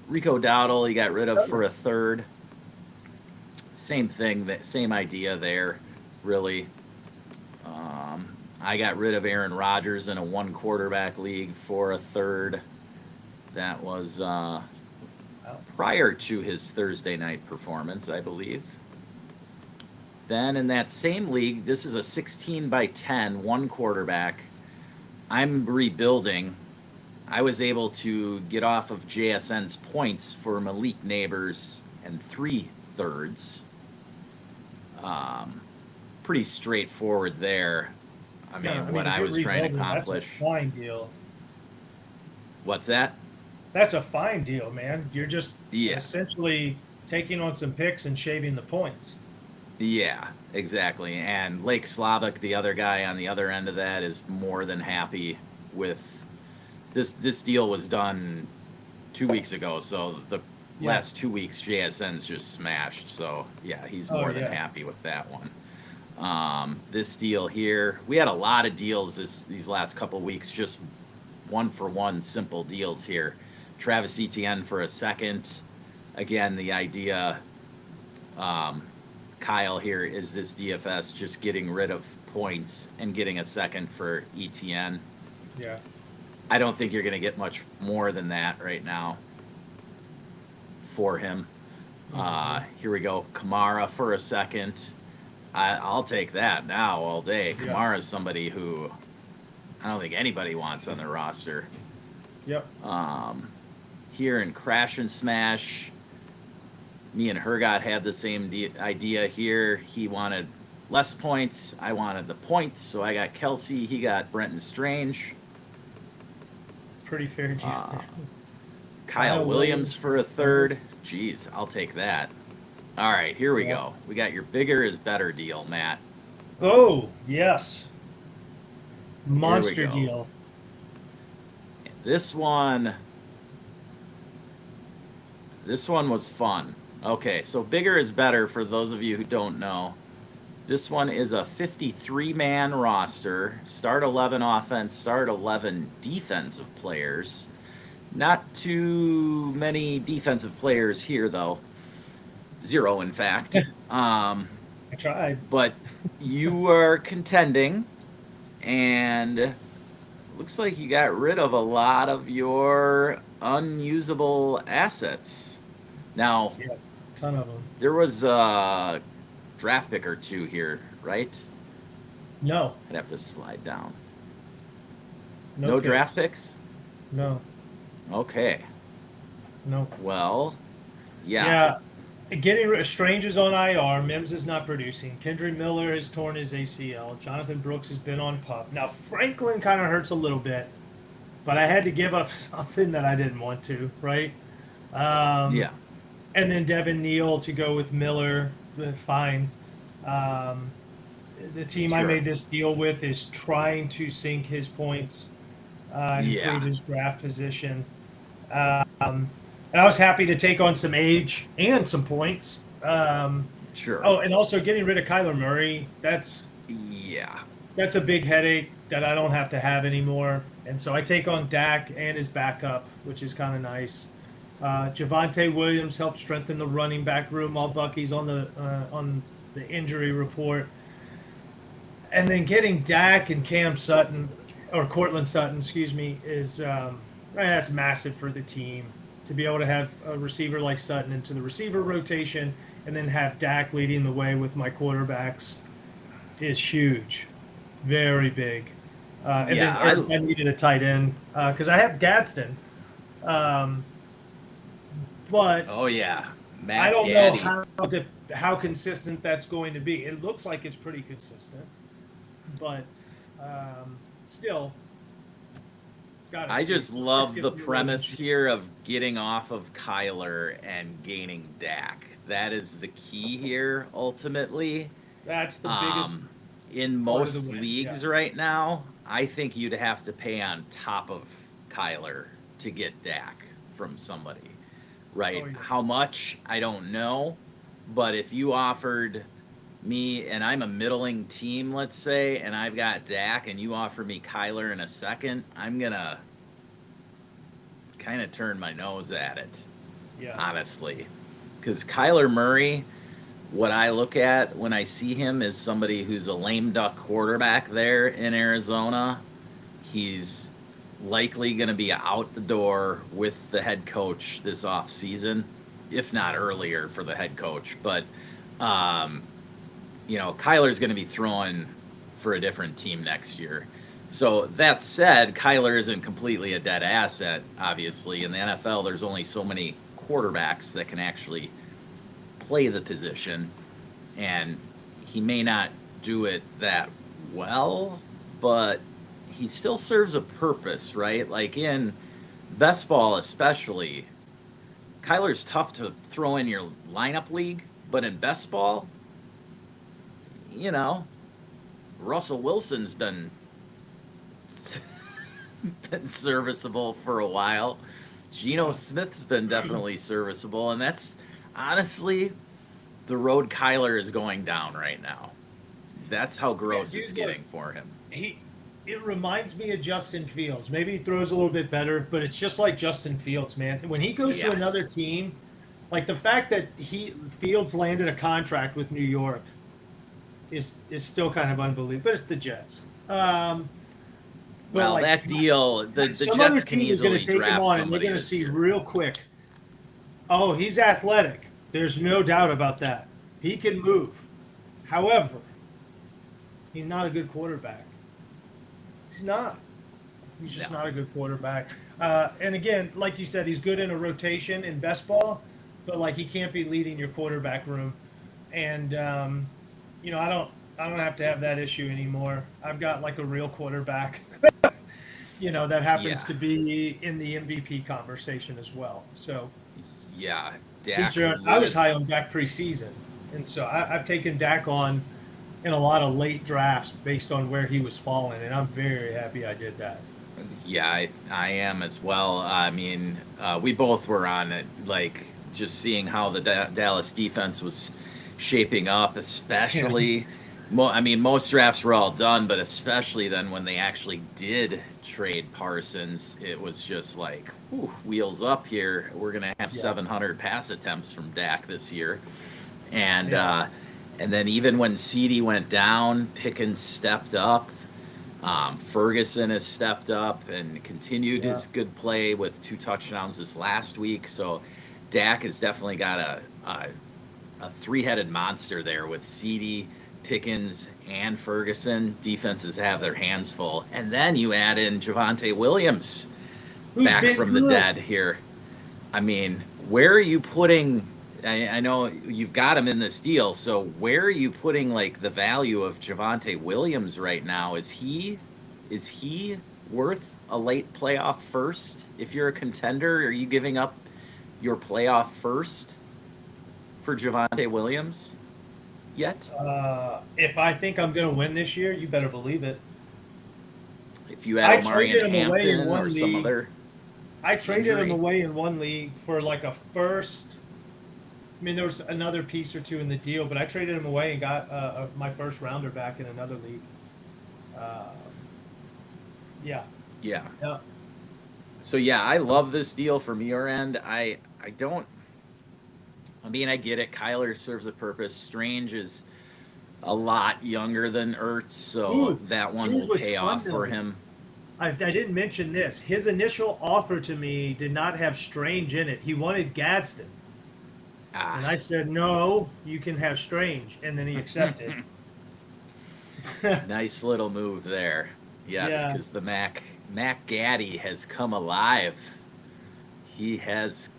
Rico Dowdle. He got rid of for a third. Same thing. That same idea there, really. I got rid of Aaron Rodgers in a one quarterback league for a third. That was Wow. prior to his Thursday night performance, I believe. Then in that same league, this is a 16 by 10, one quarterback. I'm rebuilding. I was able to get off of JSN's points for Malik Neighbors and three thirds. Um, Pretty straightforward there. I Yeah, mean, I what mean, if I you're was trying to rebuilding, that's a accomplish. fine deal. What's that? That's a fine deal, man. You're just Yeah. essentially taking on some picks and shaving the points. Yeah, exactly. And Lake Slavic, the other guy on the other end of that, is more than happy with this. This deal was done 2 weeks ago, so the Yeah. last 2 weeks JSN's just smashed. So yeah, he's Oh more than yeah. happy with that one. This deal here, we had a lot of deals these last couple weeks, just one for one simple deals here. Travis Etienne for a second. Again, the idea Kyle here is this DFS just getting rid of points and getting a second for ETN. Yeah. I don't think you're going to get much more than that right now for him. Here we go. Kamara for a second. I'll take that now all day. Yeah. Kamara's somebody who I don't think anybody wants on their roster. Yep. Here in Crash and Smash, me and Hergot had the same idea here. He wanted less points. I wanted the points, so I got Kelsey. He got Brenton Strange. Pretty fair deal. Kyle Williams for a third. Jeez, I'll take that. All right, here we go. We got your bigger is better deal, Matt. Oh, yes. Here Monster we go. deal. This one was fun. Okay, so bigger is better for those of you who don't know. This one is a 53-man roster, start 11 offense, start 11 defensive players. Not too many defensive players here, though. 0, in fact. I tried. But you are contending, and looks like you got rid of a lot of your unusable assets. Now, Yeah, ton of them. there was a draft pick or two here, right? No. I'd have to slide down. No, No picks. draft picks? No. Okay. No. Well, yeah. Getting rid of Strange is on IR. Mims is not producing. Kendrick Miller has torn his ACL. Jonathan Brooks has been on PUP. Now, Franklin kind of hurts a little bit, but I had to give up something that I didn't want to, right? Yeah. And then Devin Neal to go with Miller, fine. The team I Sure. made this deal with is trying to sink his points and Yeah. improve his draft position. And I was happy to take on some age and some points. Sure. Oh, and also getting rid of Kyler Murray. That's Yeah. a big headache that I don't have to have anymore. And so I take on Dak and his backup, which is kind of nice. Javonte Williams helped strengthen the running back room while Bucky's on the injury report. And then getting Dak and Cam Sutton, or Cortland Sutton, excuse me, is that's massive for the team. To be able to have a receiver like Sutton into the receiver rotation and then have Dak leading the way with my quarterbacks is huge. Very big. And Yeah, then I needed a tight end because I have Gadsden. But Oh, yeah. Matt I don't Gaddy. know how consistent that's going to be. It looks like it's pretty consistent. But still, gotta I see. just love Let's the get premise range. here of getting off of Kyler and gaining Dak. That is the key here, ultimately. That's the biggest. In part of the most win, leagues yeah. right now, I think you'd have to pay on top of Kyler to get Dak from somebody, right? Oh, yeah. How much? I don't know. But if you offered me, and I'm a middling team, let's say, and I've got Dak, and you offer me Kyler in a second, I'm going to kind of turn my nose at it, Yeah. honestly. Because Kyler Murray, what I look at when I see him is somebody who's a lame duck quarterback there in Arizona. He's likely going to be out the door with the head coach this offseason, if not earlier for the head coach. But, Kyler's going to be throwing for a different team next year. So that said, Kyler isn't completely a dead asset, obviously. In the NFL, there's only so many quarterbacks that can actually play the position, and he may not do it that well, but he still serves a purpose, right? Like in best ball especially, Kyler's tough to throw in your lineup league, but in best ball, Russell Wilson's been serviceable for a while. Geno Smith's been definitely serviceable, and that's honestly the road Kyler is going down right now. That's how gross dude, it's getting for him. It reminds me of Justin Fields. Maybe he throws a little bit better, but it's just like Justin Fields, man. When he goes to Yes. another team, Like the fact that Fields landed a contract with New York is still kind of unbelievable, but it's the Jets. But Well, like that deal, the some other Jets can team is going easily to take him draft on, and they're somebody going to see this. real quick. Oh, he's athletic. There's no doubt about that. He can move. However, he's not a good quarterback. He's not. He's just No. not a good quarterback. And again, like you said, he's good in a rotation in best ball, but like he can't be leading your quarterback room. And I don't have to have that issue anymore. I've got like a real quarterback, that happens Yeah. to be in the MVP conversation as well. So Yeah. these Dak are I was would. high on Dak preseason, and so I've taken Dak on in a lot of late drafts based on where he was falling, and I'm very happy I did that. Yeah, I am as well. I mean, we both were on it, like just seeing how the Dallas defense was shaping up, Yeah, especially. I mean, most drafts were all done, but especially then when they actually did trade Parsons, it was just like, whew, wheels up here. We're gonna have yeah, 700 pass attempts from Dak this year, and yeah, uh, and then even when CD went down, Pickens stepped up. Ferguson has stepped up and continued yeah. his good play with 2 touchdowns this last week. So Dak has definitely got a three-headed monster there with CD, Pickens, and Ferguson. Defenses have their hands full. And then you add in Javonte Williams Who's back been from the good? dead here. I mean, where are you putting? I know you've got him in this deal, so where are you putting like the value of Javonte Williams right now? Is he worth a late playoff first? If you're a contender, are you giving up your playoff first for Javonte Williams yet? If I think I'm going to win this year, you better believe it. If you had I Omari and traded him away in Hampton or one some league. other I traded him injury, away in one league for like a first. I mean, there was another piece or two in the deal, but I traded him away and got my first rounder back in another league. Uh, yeah, yeah. yeah, So yeah, I love this deal from your end. I don't. I mean, I get it. Kyler serves a purpose. Strange is a lot younger than Ertz, so Ooh, that one here's will what's pay fun off for though. him. I didn't mention this. His initial offer to me did not have Strange in it. He wanted Gadsden. Ah, And I said, no, you can have Strange. And then he accepted. nice little move there. Yes, Yeah. because the Mac Gaddy has come alive. He has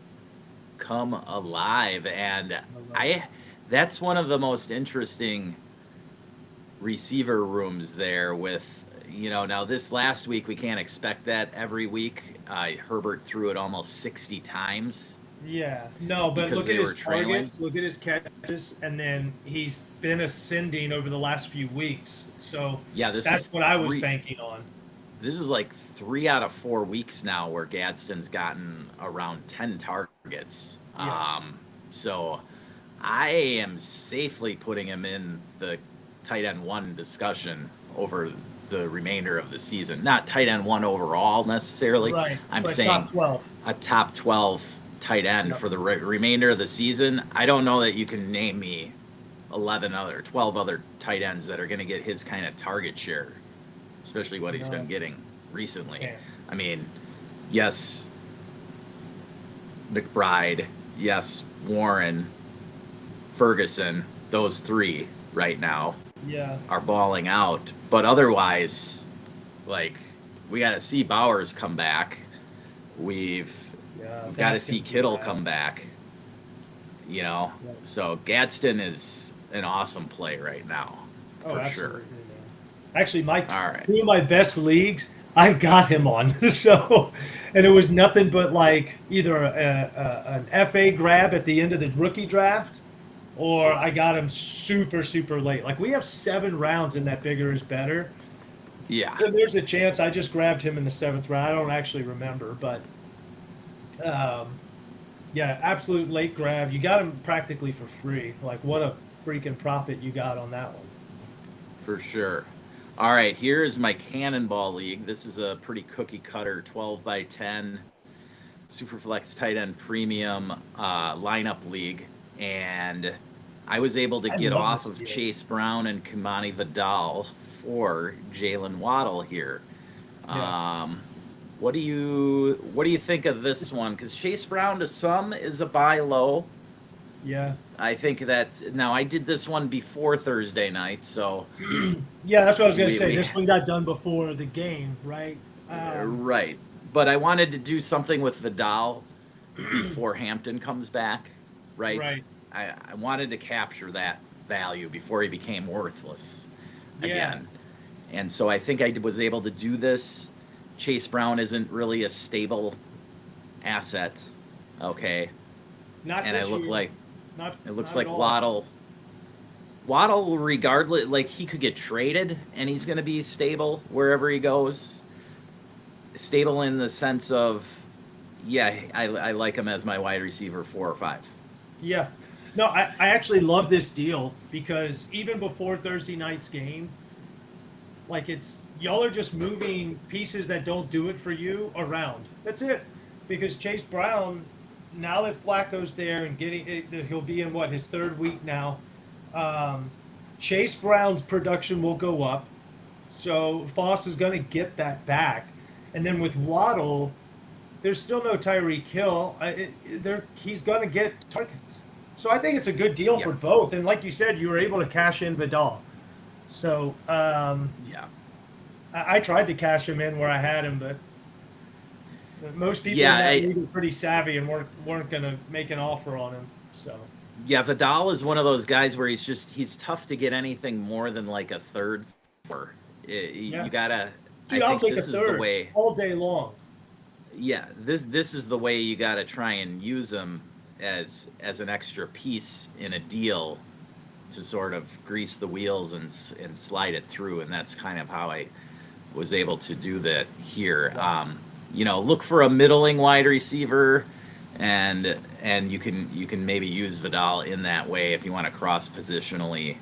come alive, and I love it. I. That's one of the most interesting receiver rooms there with now this last week we can't expect that every week. Herbert threw it almost 60 times Yeah. No, but because look at they were his trailing. targets, look at his catches, and then he's been ascending over the last few weeks. So Yeah, this that's is what I was three. banking on. This is like 3 out of 4 weeks now where Gadsden's gotten around 10 targets. Yeah. So I am safely putting him in the tight end one discussion over the remainder of the season. Not tight end one overall necessarily. Right. I'm But saying top 12. a top 12 tight end Yep. for the remainder of the season. I don't know that you can name me 12 other tight ends that are going to get his kind of target share, especially what he's been No, getting recently. can't. I mean, yes, McBride, yes, Warren, Ferguson, those three right now Yeah. are balling out. But otherwise, like, we got to see Bowers come back. We've Yeah. we've got to That's see going to be Kittle bad. come back. You know, Yeah. so Gadsden is an awesome play right now, Oh, for absolutely, sure. man. Actually, my All right. two of my best leagues, I've got him on. So, and it was nothing but like either an FA grab at the end of the rookie draft, or I got him super super late. Like we have 7 rounds in that bigger is better. Yeah, So there's a chance I just grabbed him in the 7th round. I don't actually remember, but um, yeah, absolute late grab. You got him practically for free. Like what a freaking profit you got on that one. for sure. All right, here is my Cannonball League. This is a pretty cookie cutter 12 by 10 Superflex tight end premium lineup league, and I was able to I get love off this of deal. Chase Brown and Kamani Vidal for Jalen Waddle here. Yeah. What do you think of this one? Because Chase Brown to some is a buy low. Yeah. I think that now I did this one before Thursday night, so Yeah, that's what I was gonna say. we This one got done before the game, right? right. But I wanted to do something with Vidal before Hampton comes back, right? Right. I wanted to capture that value before he became worthless Yeah. again. And so I think I was able to do this. Chase Brown isn't really a stable asset, okay? Not And I this look year. like Not it looks not at like all. Waddle, regardless, like he could get traded and he's going to be stable wherever he goes. Stable in the sense of, yeah, I like him as my wide receiver 4 or 5. Yeah. No, I actually love this deal because even before Thursday night's game, like it's y'all are just moving pieces that don't do it for you around. That's it. Because Chase Brown, now that Flacco's there and he'll be in what his third week now. Um, Chase Brown's production will go up, so Foss is going to get that back. And then with Waddle, there's still no Tyreek Hill. He's going to get targets. So I think it's a good deal Yeah, for both. And like you said, you were able to cash in Vidal. So yeah, I tried to cash him in where I had him, but most people in yeah. that league are pretty savvy and weren't going to make an offer on him. So Yeah, Vidal is one of those guys where he's tough to get anything more than like a third for. You yeah, gotta. I dude, I'll think take a this is the third way. all day long. Yeah, this is the way you gotta try and use him as an extra piece in a deal to sort of grease the wheels and slide it through, and that's kind of how I was able to do that here. Yeah. Look for a middling wide receiver, and you can maybe use Vidal in that way if you want to cross positionally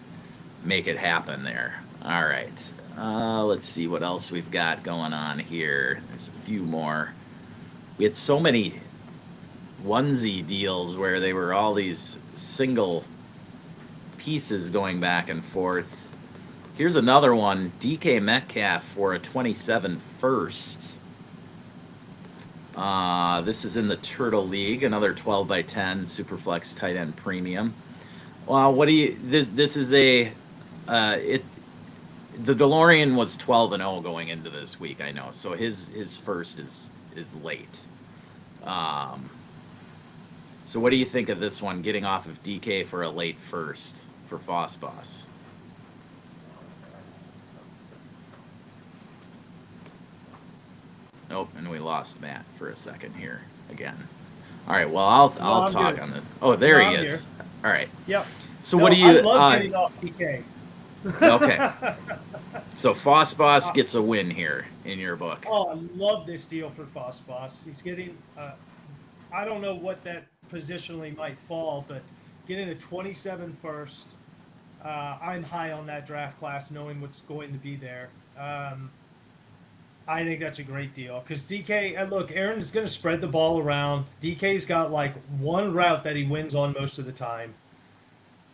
make it happen there. All right. Let's see what else we've got going on here. There's a few more. We had so many onesie deals where they were all these single pieces going back and forth. Here's another one, DK Metcalf for a 27 first. This is in the Turtle League, another 12 by 10 Superflex tight end premium. Well, what do you? This is a it. The DeLorean was 12-0 going into this week. I know, so his first is late. Um, so what do you think of this one? Getting off of DK for a late first for Foss Boss. Oh, and we lost Matt for a second here again. All right, well No, I'll I'm talk good. on this. Oh, there No, he I'm is. here. All right. Yep. So No, what do I you? love getting off PK. Okay. So Foss Boss gets a win here in your book. Oh, I love this deal for Foss Boss. He's getting, I don't know what that positionally might fall, but getting a 27 first. I'm high on that draft class, knowing what's going to be there. I think that's a great deal because DK. Look, Aaron is going to spread the ball around. DK's got like one route that he wins on most of the time.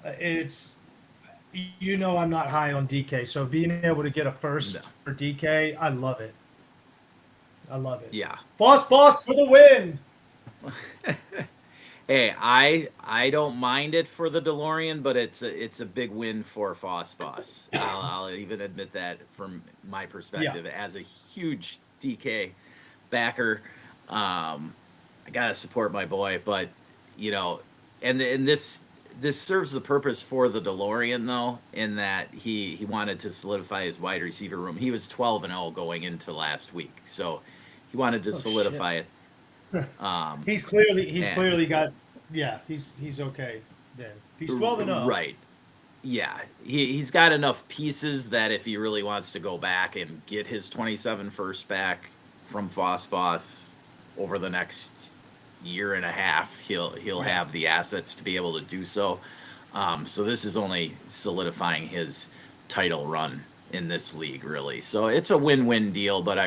It's I'm not high on DK, so being able to get a first No. for DK, I love it. I love it. Yeah. Boss for the win. Hey, I don't mind it for the DeLorean, but it's a big win for Foss Boss. I'll even admit that from my perspective as a huge DK backer. I gotta support my boy, but and this serves the purpose for the DeLorean though, in that he wanted to solidify his wide receiver room. He was 12-0 going into last week, so he wanted to solidify it. He's clearly And got he's okay then. He's 12-0. right, yeah, he's got enough pieces that if he really wants to go back and get his 27 first back from Foss Boss over the next year and a half, he'll Yeah. have the assets to be able to do so. So this is only solidifying his title run in this league, really. So it's a win-win deal, but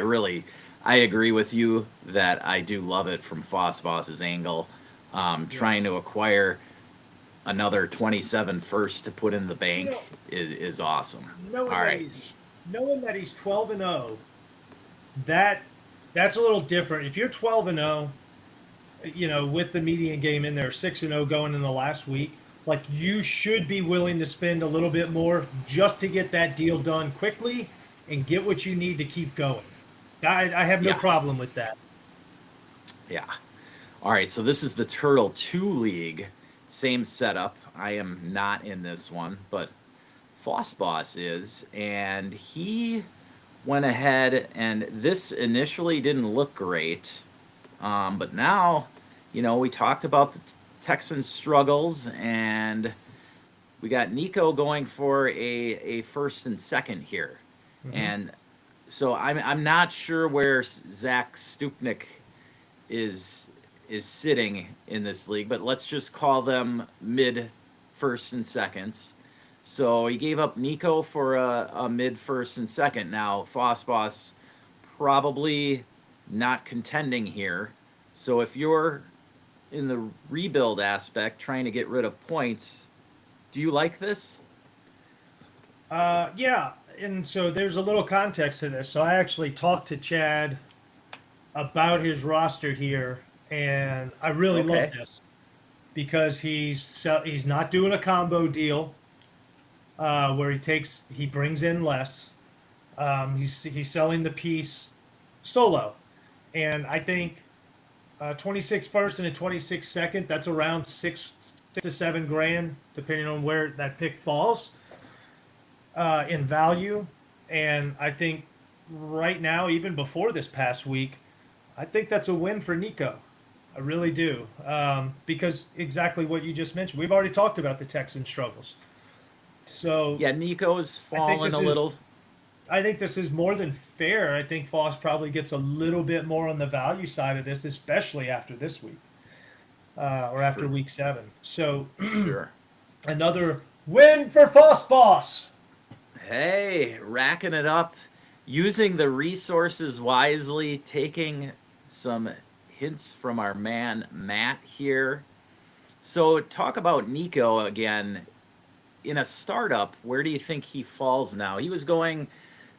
I agree with you that I do love it from Boss's angle. Yeah. Trying to acquire another 27 first to put in the You bank know, is awesome. knowing All that right. he's knowing that he's 12-0, that that's a little different. If you're 12-0, with the median game in there, 6-0 going in the last week, like you should be willing to spend a little bit more just to get that deal done quickly and get what you need to keep going. I have no Yeah. problem with that. Yeah. All right. So this is the Turtle 2 League. Same setup. I am not in this one, but Boss is. And he went ahead, and this initially didn't look great. But now, we talked about the Texans' struggles, and we got Nico going for a first and second here. Mm-hmm. And so I'm not sure where Zach Stupnik is is sitting in this league, but let's just call them mid first and seconds. So he gave up Nico for a mid first and second. Now Boss probably not contending here. So if you're in the rebuild aspect, trying to get rid of points, do you like this? Yeah, and so there's a little context to this. So I actually talked to Chad about his roster here, and I really love Okay. this because he's not doing a combo deal where he brings in less. He's selling the piece solo, and I think 26 first and a 26 second. That's around six to 7 grand, depending on where that pick falls in value. And I think right now, even before this past week, I think that's a win for Nico. I really do. Because exactly what you just mentioned. We've already talked about the Texan struggles. So Yeah, Nico's I think fallen this a is little. I think this is more than fair. I think Foss probably gets a little bit more on the value side of this, especially after this week or after For week 7. So sure. another win for Foss Boss. Hey, racking it up, using the resources wisely, taking some hints from our man Matt here. So, talk about Nico again. In a startup, where do you think he falls now? He was going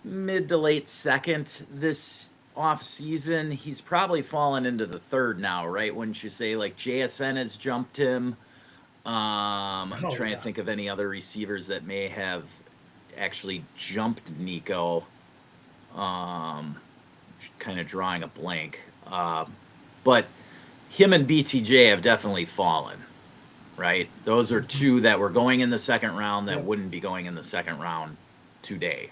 mid to late second this off season. He's probably fallen into the third now, right? Wouldn't you say? Like JSN has jumped him. I'm Oh trying to yeah. think of any other receivers that may have actually jumped Nico. Um, kind of drawing a blank. But him and BTJ have definitely fallen, right? Those are two that were going in the second round that Yep. wouldn't be going in the second round today,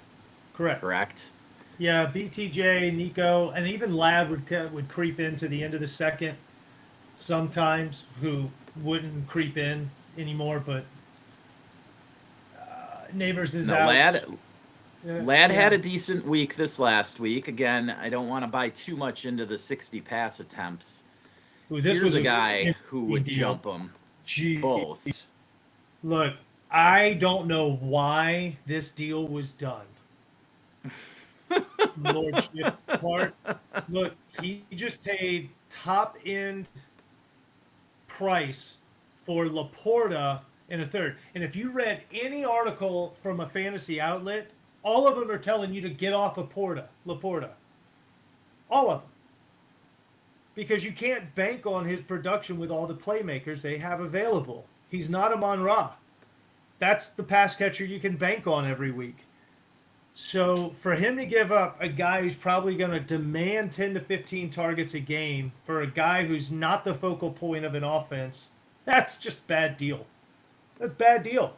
Correct. correct? Yeah, BTJ, Nico, and even Lab would creep into the end of the second sometimes. Who wouldn't creep in anymore, but Neighbors is Now, out. Lad Yeah. had a decent week this last week. Again, I don't want to buy too much into the 60 pass attempts. Ooh, this Here's was a a guy who interesting would deal. jump him both. Jeez. Look, I don't know why this deal was done. Lordship part. Look, he just paid top end price for Laporta in a third. And if you read any article from a fantasy outlet, all of them are telling you to get off of Laporta. All of them. Because you can't bank on his production with all the playmakers they have available. He's not a Monra. That's the pass catcher you can bank on every week. So for him to give up a guy who's probably going to demand 10 to 15 targets a game for a guy who's not the focal point of an offense, that's just bad deal. That's bad deal.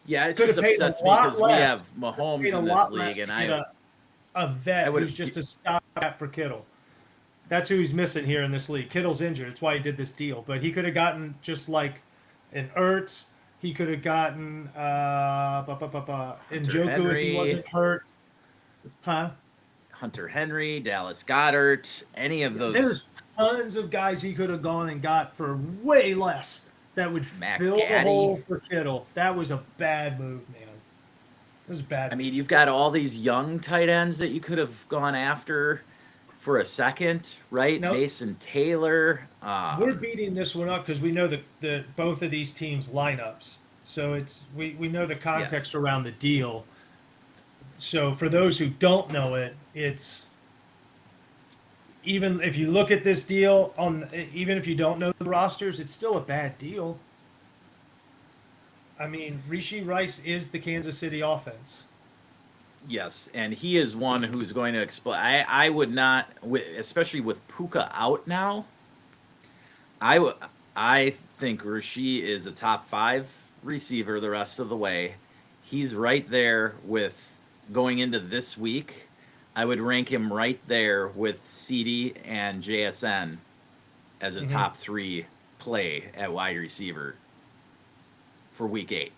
Yeah, it Could just have paid a upsets me lot because we less. have Paid Mahomes a in this lot league, less and to get a I vet would who's have. just a stopgap for Kittle. That's who he's missing here in this league. Kittle's injured. That's why he did this deal. But he could have gotten just like an Ertz. He could have gotten Njoku if he Henry, wasn't hurt. Huh? Hunter Henry, Dallas Goddard, any of those. There's tons of guys he could have gone and got for way less that would Matt fill the Gaddy. hole for Kittle. That was a bad move, man. This is bad. I mean, you've got all these young tight ends that you could have gone after for a second, right? Now Mason Taylor. we're beating this one up because we know the both of these teams' lineups. So we know the Yes. context around the deal. So for those who don't know it, it's even if you look at this deal on even if you don't know the rosters, it's still a bad deal. I mean, Rishi Rice is the Kansas City offense. Yes, and he is one who's going to explode. I would not, especially with Puka out now. I think Rasheed is a top 5 receiver the rest of the way. He's right there with going into this week. I would rank him right there with CD and JSN as a top 3 play at wide receiver for week 8.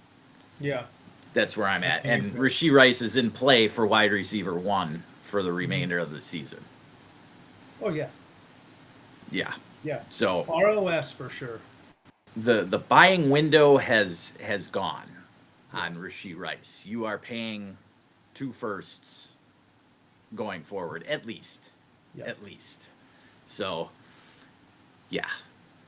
Yeah. That's where I'm at. Okay, And good. Rasheed Rice is in play for wide receiver 1 for the remainder of the season. Oh yeah. Yeah. Yeah. So ROS for sure. the buying window has gone on Rasheed Rice. You are paying 2 firsts going forward, at least. Yeah. At least. So yeah.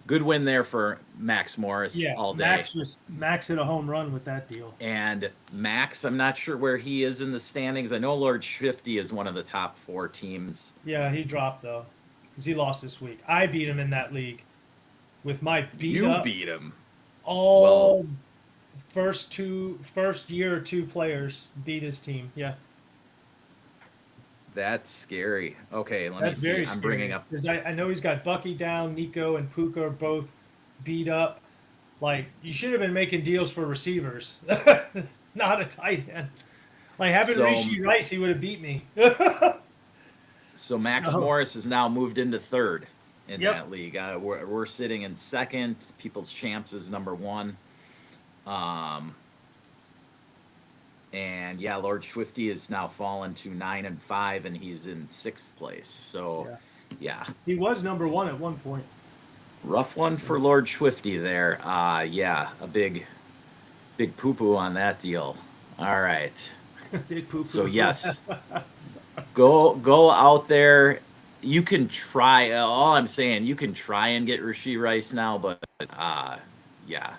Good win there for Max Morris Yeah. all day. Max hit a home run with that deal. And Max, I'm not sure where he is in the standings. I know Lord Shifty is one of the top 4 teams. Yeah, he dropped though, because he lost this week. I beat him in that league with my You beat him. all first year or 2 players beat his team. Yeah, That's scary. Okay, let me that's see. very I'm bringing up. because I know he's got Bucky down, Nico and Puka are both beat up. Like you should have been making deals for receivers, not a tight end. Like having So- Rishi Rice, he would have beat me. So Max Oh. Morris is now moved into 3rd in Yep. that league. We're sitting in 2nd. People's Champs is number 1. And yeah, Lord Swifty is now fallen to 9 and 5, and he's in 6th place. So yeah, He was number 1 at one point. rough one for Lord Swifty there. Yeah, a big poo poo on that deal. All right. Big poo-poo. So yes, go out there. You can try. All I'm saying, you can try and get Rasheed Rice now, but yeah,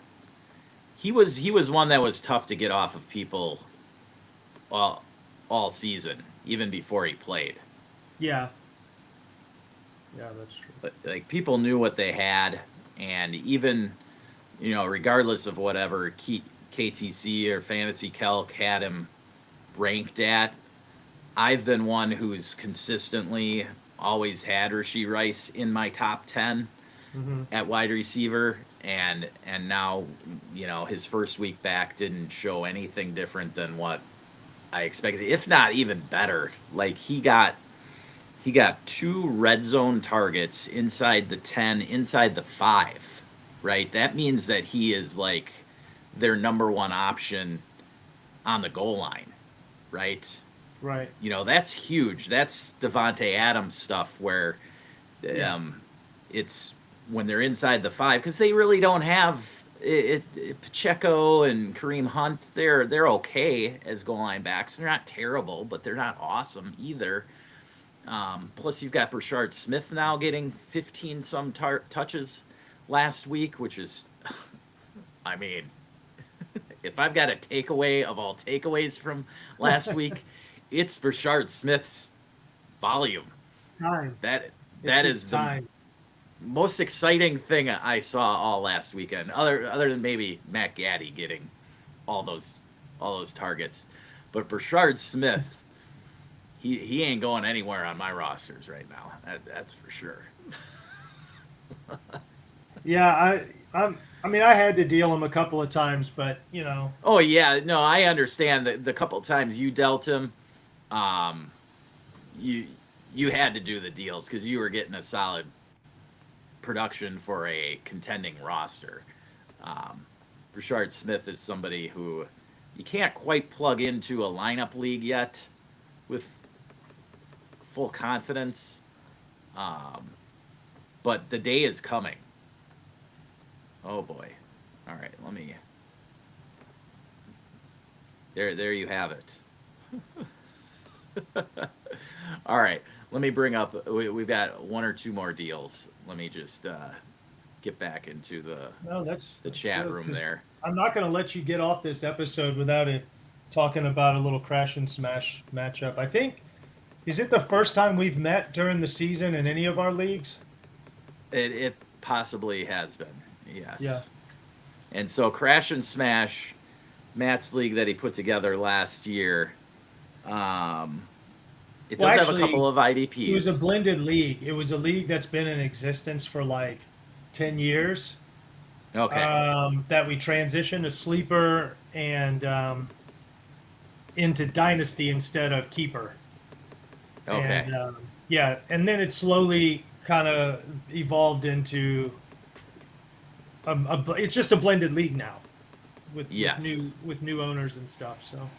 he was one that was tough to get off of people all season, even before he played. Yeah. Yeah, that's true. But like people knew what they had, and even regardless of whatever KTC or Fantasy Calc had him ranked at, I've been one who's consistently always had Rasheed Rice in my top 10 at wide receiver, and now his first week back didn't show anything different than what I expected, if not even better. Like he got 2 red zone targets inside the 10, inside the 5, right? That means that he is like their number 1 option on the goal line, right? Right. That's huge. That's Devontae Adams stuff where it's when they're inside the 5, because they really don't have Pacheco and Kareem Hunt. They're okay as goal line backs. They're not terrible, but they're not awesome either. Plus, you've got Brashard Smith now getting 15 some touches last week, which is, I mean, if I've got a takeaway of all takeaways from last week, it's Brashard Smith's volume. Time. That It's is his the time. most exciting thing I saw all last weekend, other than maybe Matt Gaddy getting all those targets. But Brashard Smith, he ain't going anywhere on my rosters right now. That's for sure. Yeah, I mean, I had to deal him a couple of times, but Oh yeah, no, I understand that the couple times you dealt him, you had to do the deals because you were getting a solid production for a contending roster. Brashard Smith is somebody who you can't quite plug into a lineup league yet with full confidence, but the day is coming. Oh boy. All right, There you have it. All right, let me bring up. We've got one or two more deals. Let me just get back into No, the that's chat good room because there. I'm not going to let you get off this episode without it talking about a little crash and smash matchup. I think is it the first time we've met during the season in any of our leagues? It possibly has been, Yeah. yes. And so Crash and Smash, Matt's league that he put together last year. Um, it Well, does have a actually, couple of it was a IDPs. blended league. It was a league that's been in existence for like 10 years. Okay, That we transitioned to sleeper and into dynasty instead of keeper. okay, And yeah, and then it slowly kind of evolved into it's just a blended league now yes, with new owners and stuff. So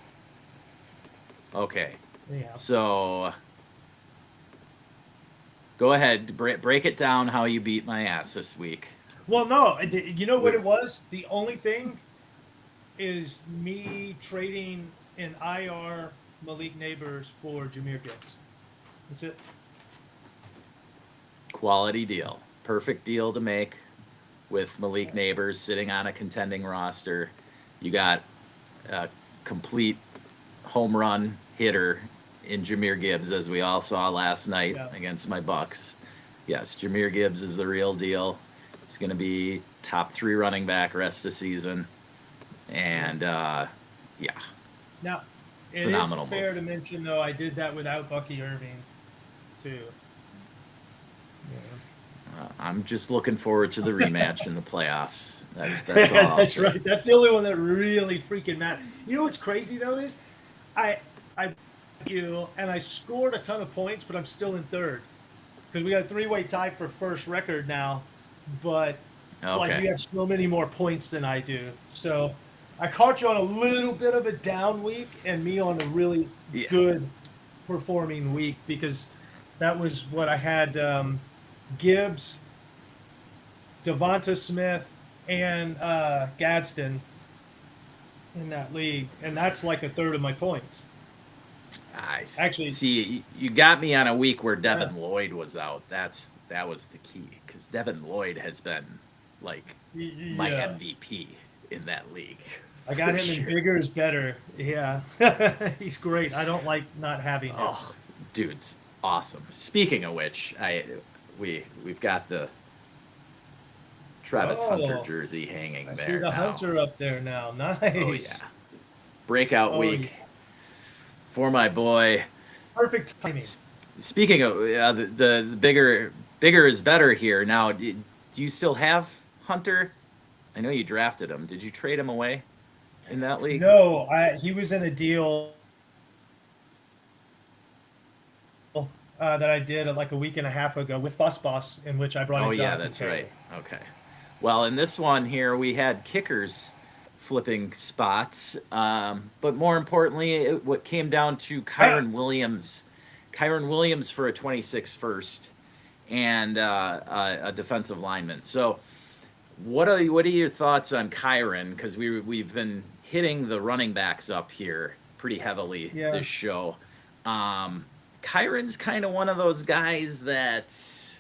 okay. yeah. So go ahead, break it down how you beat my ass this week. Well, no, you know what We it was? The only thing is me trading in IR Malik Neighbors for Jameer Gibbs. That's it. quality deal, perfect deal to make with Malik Neighbors sitting on a contending roster. You got a complete home run hitter in Jameer Gibbs, as we all saw last night Yeah. against my Bucks. Yes, Jameer Gibbs is the real deal. He's going to be top 3 running back rest of season, and yeah, Now, it is phenomenal fair move. to mention though I did that without Bucky Irving, too. I'm just looking forward to the rematch in the playoffs. That's all Yeah. I'll That's say. right. That's the only one that really freaking matters. You know what's crazy though is, I you and I scored a ton of points, but I'm still in third because we got a three-way tie for first record now. But like Okay. you have so many more points than I do, so I caught you on a little bit of a down week and me on a really Yeah. good performing week because that was what I had. Gibbs, Devonta Smith, and Gadsden in that league, and that's like a third of my points. I Actually, see. You got me on a week where yeah, Devin Lloyd was out. That was the key because Devin Lloyd has been like my yeah. MVP in that league I for got him in sure. bigger is better. Yeah, he's great. I don't like not having him. Oh, dude's awesome. Speaking of which, we've got the Travis Hunter Oh, jersey hanging I see there the now. Hunter up there now. Oh Nice. yeah, breakout Oh yeah, week for my boy. perfect timing. Speaking of the bigger is better here. Now, do you still have Hunter? I know you drafted him. Did you trade him away in that league? No, he was in a deal that I did like a week and a half ago with Bus Boss, in which I brought Oh in yeah, Jonathan that's Taylor. right. Okay. Well, in this one here, we had kickers flipping spots, but more importantly, what came down to Ah, Kyron Williams for a 26 first, and a defensive lineman. So, what are your thoughts on Kyron? Because we've been hitting the running backs up here pretty heavily yeah. this show. Um, Kyron's kind of one of those guys that's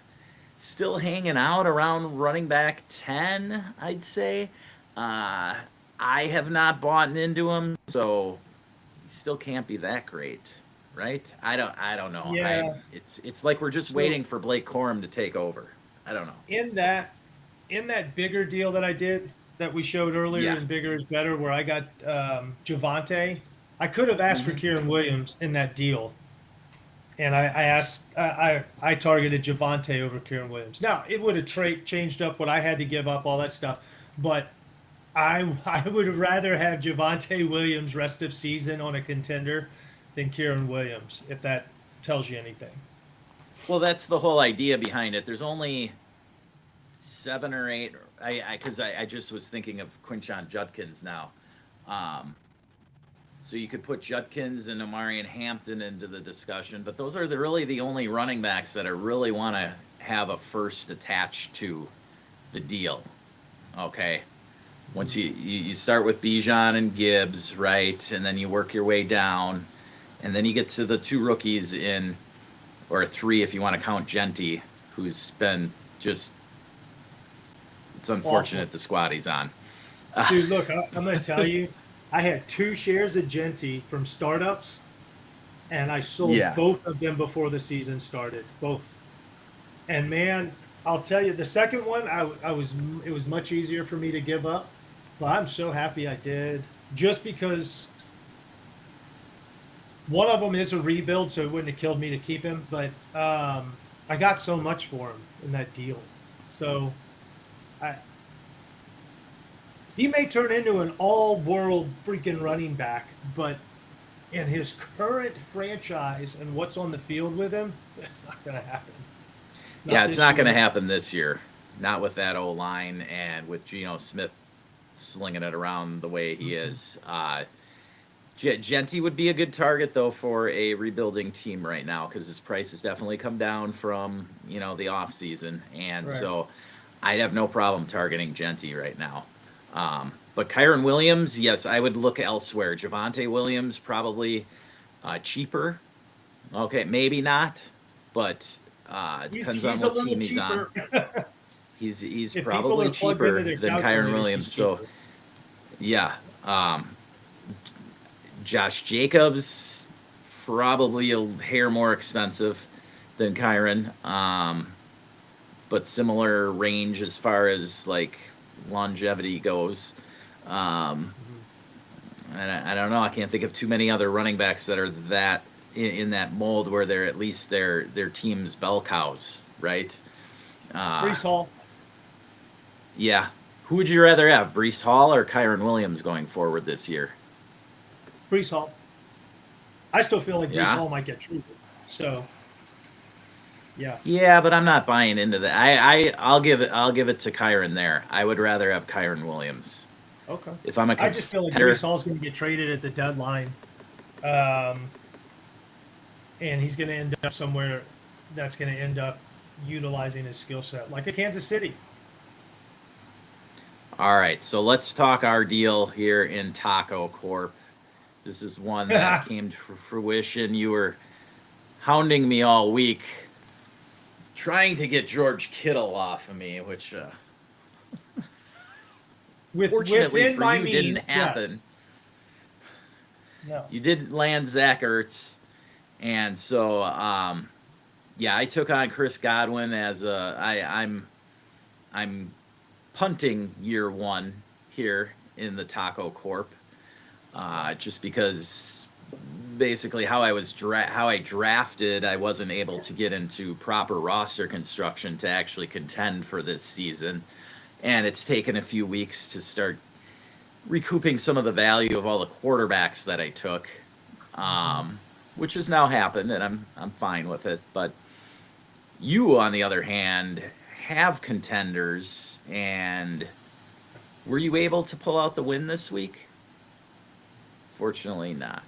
still hanging out around running back 10, I'd say. Uh, I have not bought into him, so he still can't be that great, right? I don't know. Yeah. It's like we're just So waiting for Blake Corum to take over. I don't know. in that in that bigger deal that I did that we showed earlier Yeah. in Bigger is Better, where I got Javante, I could have asked for Hmm. Kieran Williams in that deal, and I asked I targeted Javante over Kieran Williams. Now it would have changed up what I had to give up, all that stuff, but I would rather have Javante Williams rest of season on a contender than Kieran Williams, if that tells you anything. Well, that's the whole idea behind it. There's only 7 or 8. I just was thinking of Quinshon Judkins now. Um, So you could put Judkins and Amarian Hampton into the discussion, but those are really the only running backs that I really want to have a first attached to the deal. Okay. Once you start with Bijan and Gibbs, right, and then you work your way down, and then you get to the 2 rookies or 3 if you want to count Genty, who's been just, it's unfortunate Awful. the squad he's on. Dude, look, I'm going to tell you, I had 2 shares of Genty from startups, and I sold Yeah. both of them before the season started. Both. And man, I'll tell you, the second one, it was much easier for me to give up, but I'm so happy I did, just because one of them is a rebuild, so it wouldn't have killed me to keep him. But I got so much for him in that deal, so I, he may turn into an all-world freaking running back, but in his current franchise and what's on the field with him, that's not going to happen. Yeah, it's not going to year. happen this year. Not with that O line and with Geno Smith slinging it around the way he is. Genty would be a good target though for a rebuilding team right now because his price has definitely come down from the off season, and Right. so I'd have no problem targeting Genty right now. But Kyron Williams, yes, I would look elsewhere. Javonte Williams probably cheaper. Okay, maybe not, but depends on He's a what little team he's on. cheaper. He's If people probably are plugged into cheaper their than Kyron calculators, Williams. he's So cheaper. yeah, Josh Jacobs probably a hair more expensive than Kyron, but similar range as far as like longevity goes. Um, Mhm. and I don't know. I can't think of too many other running backs that are that in that mold where they're at least their team's bell cows, right? Uh, Brees Hall. yeah. Who would you rather have, Brees Hall or Kyron Williams going forward this year? Brees Hall. I still feel like Brees Yeah. Hall might get treated. So, yeah. Yeah, but I'm not buying into that. I'll give it to Kyron there. I would rather have Kyron Williams Okay. if I'm a I just feel like contender. Brees Hall's going to get traded at the deadline. Um, and he's going to end up somewhere that's going to end up utilizing his skill set, like a Kansas City. All right, so let's talk our deal here in Taco Corp. This is one that came to fruition. You were hounding me all week, trying to get George Kittle off of me, which fortunately Within for my you means, didn't happen. yes. No. You did land Zach Ertz, and so yeah, I took on Chris Godwin as I'm punting year 1 here in the Taco Corp, just because basically how I drafted, I wasn't able to get into proper roster construction to actually contend for this season, and it's taken a few weeks to start recouping some of the value of all the quarterbacks that I took, which has now happened, and I'm fine with it. But you, on the other hand, have contenders, and were you able to pull out the win this week? Fortunately, not.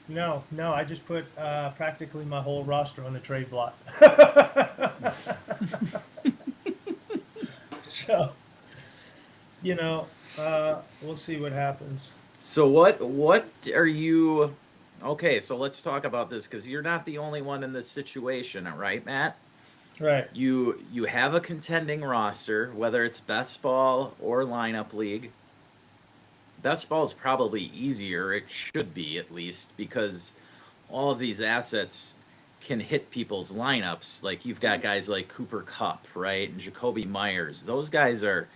No, I just put practically my whole roster on the trade block. So, we'll see what happens. So what are you? Okay, so let's talk about this because you're not the only one in this situation, all right, Matt? Right. You have a contending roster, whether it's best ball or lineup league. Best ball is probably easier. It should be, at least, because all of these assets can hit people's lineups. Like you've got guys like Cooper Kupp, right, and Jacoby Myers. Those guys are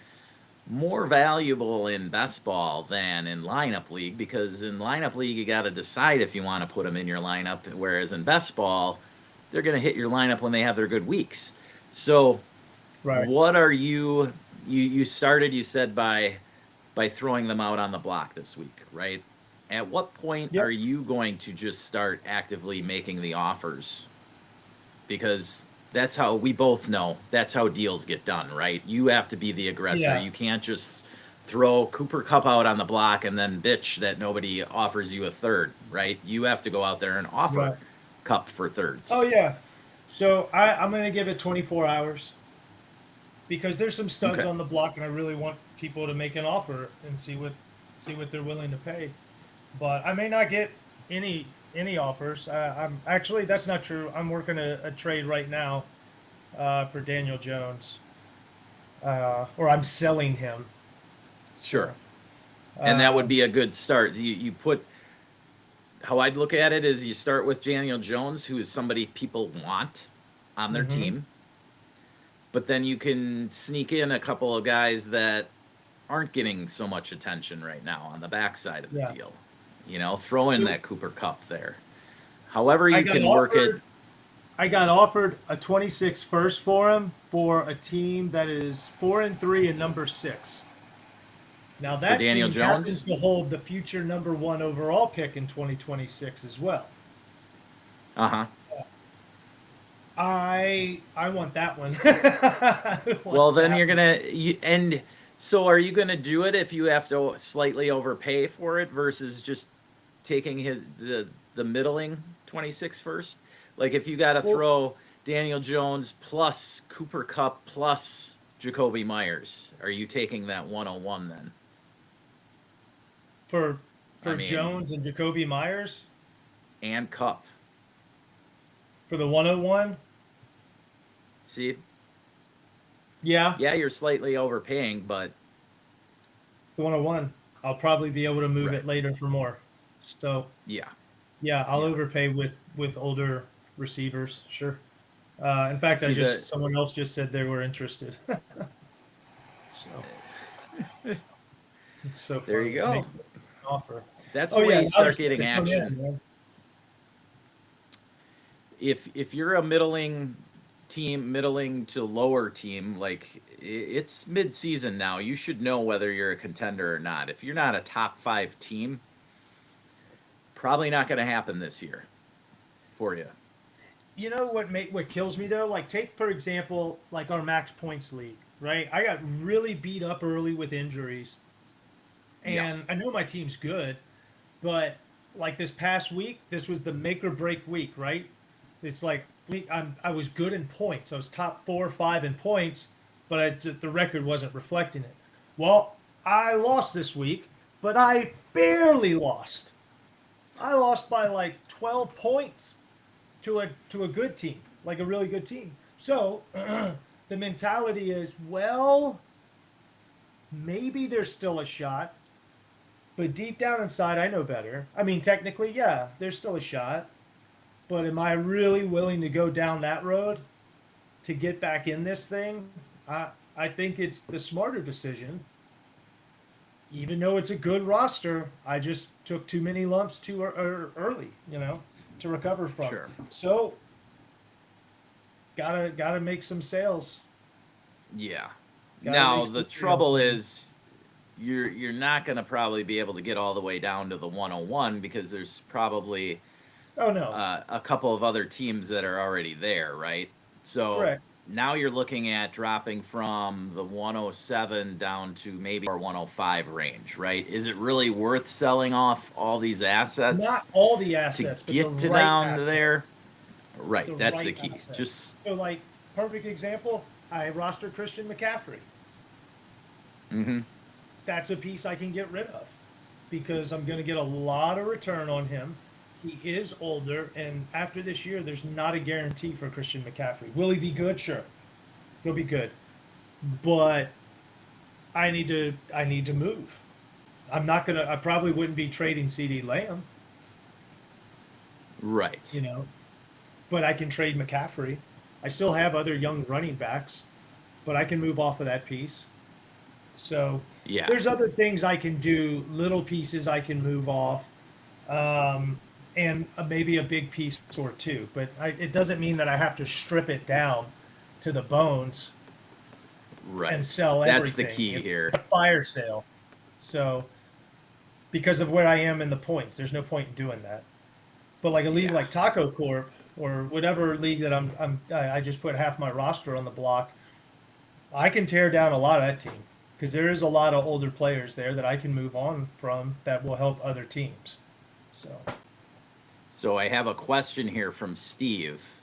more valuable in best ball than in lineup league, because in lineup league you got to decide if you want to put them in your lineup, whereas in best ball they're going to hit your lineup when they have their good weeks. So Right. what are you started, you said, by throwing them out on the block this week, right? At what point Yep. are you going to just start actively making the offers? Because that's how we both know that's how deals get done, right? You have to be the aggressor. Yeah. You can't just throw Cooper Kupp out on the block and then bitch that nobody offers you a third, right? You have to go out there and offer Right. Kupp for thirds. Oh yeah. So I'm going to give it 24 hours because there's some studs Okay. on the block, and I really want people to make an offer and see what they're willing to pay. But I may not get any offers. I'm actually, that's not true. I'm working a trade right now for Daniel Jones, or I'm selling him. Sure. So, And that would be a good start. You put, how I'd look at it is you start with Daniel Jones, who is somebody people want on their team. But then you can sneak in a couple of guys that aren't getting so much attention right now on the backside of the deal. You know, throw in that Cooper Kupp there. However you can work it. I got offered a 26 first for him for a team that is 4-3 and number 6. Now that Daniel team Jones happens to hold the future number 1 overall pick in 2026 as well. Uh-huh. I want that one. Well, then you're gonna and so are you gonna do it if you have to slightly overpay for it versus just taking the middling 26 first? Like if you got to throw Daniel Jones plus Cooper Kupp plus Jacoby Myers, are you taking that 101 then? For Jones and Jacoby Myers and Kupp for the 101. See? Yeah. Yeah, you're slightly overpaying, but it's the 101. I'll probably be able to move it later for more. So yeah, I'll overpay with older receivers. Sure. In fact, someone else just said they were interested. So it's so there you go. Offer. That's the way you start getting action. If you're a middling team, middling to lower team, like it's mid-season now, you should know whether you're a contender or not. If you're not a top 5 team, probably not going to happen this year for you. You know what kills me though? Like take for example, like our max points league, right? I got really beat up early with injuries, and I know my team's good, but like this past week, this was the make or break week, right? It's like I was good in points. I was top 4 or 5 in points, but the record wasn't reflecting it. Well, I lost this week, but I barely lost. I lost by like 12 points to a good team, like a really good team. So the mentality is, well, maybe there's still a shot, but deep down inside, I know better. I mean, technically, yeah, there's still a shot. But am I really willing to go down that road to get back in this thing? I think it's the smarter decision. Even though it's a good roster, I just took too many lumps too early, to recover from. Sure. So, gotta make some sales. Yeah. Now the trouble is, you're not going to probably be able to get all the way down to the 101 because there's probably a couple of other teams that are already there, right? So correct. Now you're looking at dropping from the 107 down to maybe our 105 range, right? Is it really worth selling off all these assets? Not all the assets, to get to down there. Right, that's the key. Assets. Just so, like, perfect example. I rostered Christian McCaffrey. Mm-hmm. That's a piece I can get rid of because I'm going to get a lot of return on him. He is older, and after this year, there's not a guarantee for Christian McCaffrey. Will he be good? Sure, he'll be good, but I need to move. I probably wouldn't be trading CeeDee Lamb. Right. But I can trade McCaffrey. I still have other young running backs, but I can move off of that piece. So there's other things I can do, little pieces I can move off. And maybe a big piece or two, but it doesn't mean that I have to strip it down to the bones, right? And sell everything. That's the key here. A fire sale. So, because of where I am in the points, there's no point in doing that. But like a league like Taco Corp or whatever league that I just put half my roster on the block, I can tear down a lot of that team because there is a lot of older players there that I can move on from that will help other teams. So I have a question here from Steve,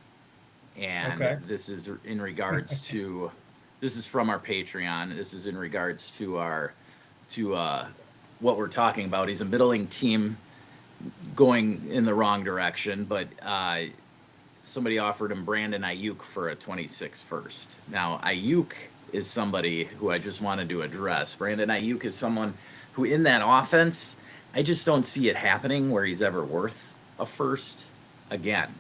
and this is in regards to This is from our Patreon. This is in regards to what we're talking about. He's a middling team going in the wrong direction, but somebody offered him Brandon Ayuk for a 26 first. Now, Ayuk is somebody who I just wanted to address. Brandon Ayuk is someone who, in that offense, I just don't see it happening where he's ever worth a first again.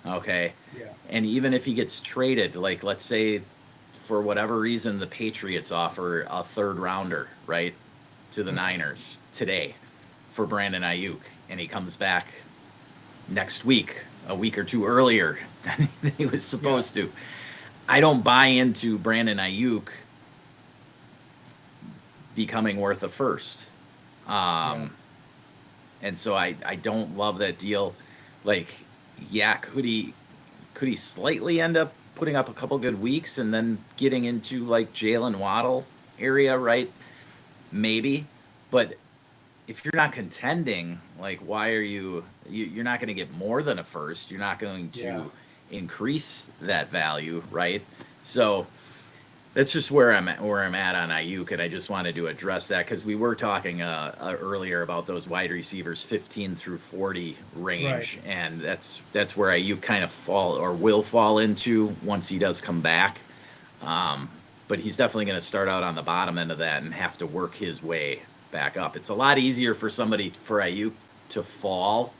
Okay. Yeah. And even if he gets traded, like let's say for whatever reason the Patriots offer a third rounder, right, to the Niners today for Brandon Ayuk, and he comes back next week, a week or two earlier than he was supposed to. I don't buy into Brandon Ayuk becoming worth a first. And so I don't love that deal. Like, yeah, could he slightly end up putting up a couple good weeks and then getting into like Jalen Waddle area, right? Maybe. But if you're not contending, like, why are you're not going to get more than a first. You're not going to increase that value, right? So that's just where I'm at on Ayuk, and I just wanted to address that because we were talking earlier about those wide receivers 15 through 40 range, Right. and that's where Ayuk kind of will fall into once he does come back. But he's definitely going to start out on the bottom end of that and have to work his way back up. It's a lot easier for Ayuk to fall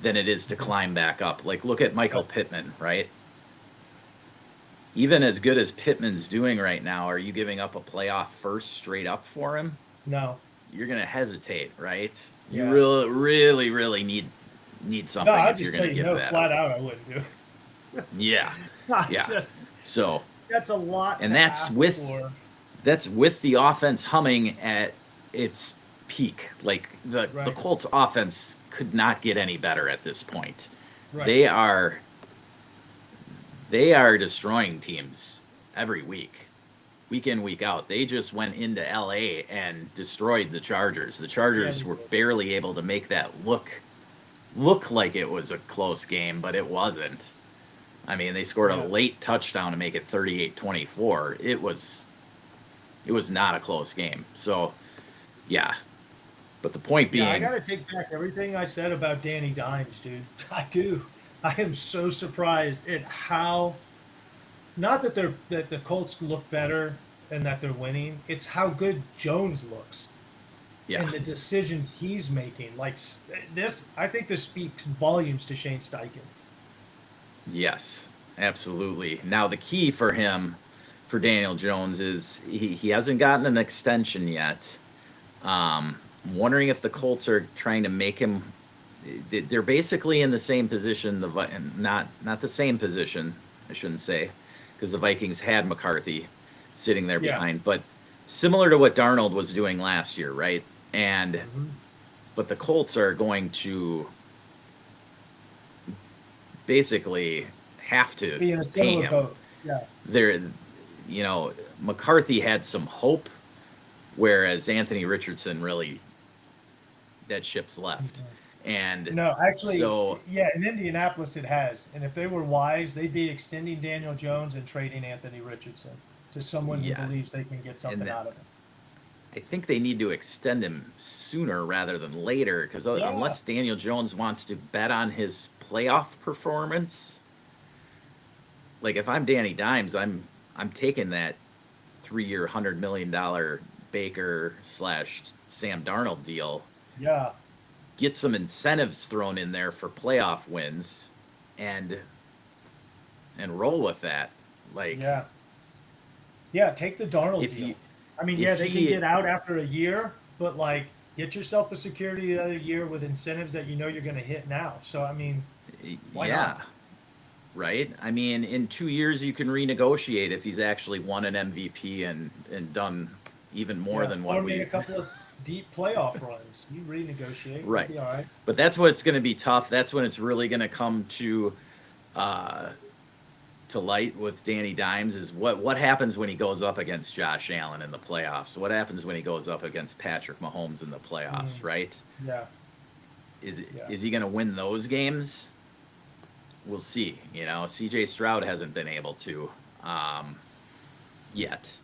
than it is to climb back up. Like, look at Michael Pittman, right? Even as good as Pittman's doing right now, are you giving up a playoff first straight up for him? No. You're going to hesitate, right? Yeah. You really need something if you're going to give that flat up. out I wouldn't do. Yeah. Yeah. So that's a lot. And that's with the offense humming at its peak. Like the Colts offense could not get any better at this point. Right. They are destroying teams every week in, week out. They just went into LA and destroyed the Chargers. The Chargers were barely able to make that look like it was a close game, but it wasn't. I mean, they scored a late touchdown to make it 38-24. It was not a close game. So, yeah. But the point being, I got to take back everything I said about Danny Dimes, dude. I do. I am so surprised at how, not that the Colts look better and that they're winning. It's how good Jones looks. Yeah. And the decisions he's making. Like this, I think this speaks volumes to Shane Steichen. Yes, absolutely. Now the key for him, for Daniel Jones, is he hasn't gotten an extension yet. I'm wondering if the Colts are trying to make him. They're basically in the same position. Not the same position, I shouldn't say, because the Vikings had McCarthy sitting there behind, but similar to what Darnold was doing last year, right? And but the Colts are going to basically have to be in a pay him. Boat. Yeah. McCarthy had some hope, whereas Anthony Richardson really, that ship's left. And no, actually, in Indianapolis it has. And if they were wise, they'd be extending Daniel Jones and trading Anthony Richardson to someone who believes they can get something out of him. I think they need to extend him sooner rather than later, because unless Daniel Jones wants to bet on his playoff performance, like if I'm Danny Dimes, I'm taking that 3-year, $100 million Baker / Sam Darnold deal. Yeah. Get some incentives thrown in there for playoff wins, and roll with that. Like, take the Darnold deal. They can get out after a year, but like, get yourself the security of the year with incentives that you're going to hit now. So why not? Right. I mean, in 2 years you can renegotiate if he's actually won an MVP and done even more than what made a couple of deep playoff runs. You renegotiate, right? You'll be all right. But that's what's going to be tough. That's when it's really going to come to light with Danny Dimes is what happens when he goes up against Josh Allen in the playoffs. What happens when he goes up against Patrick Mahomes in the playoffs, right? Yeah. Is he going to win those games? We'll see. CJ Stroud hasn't been able to. yet.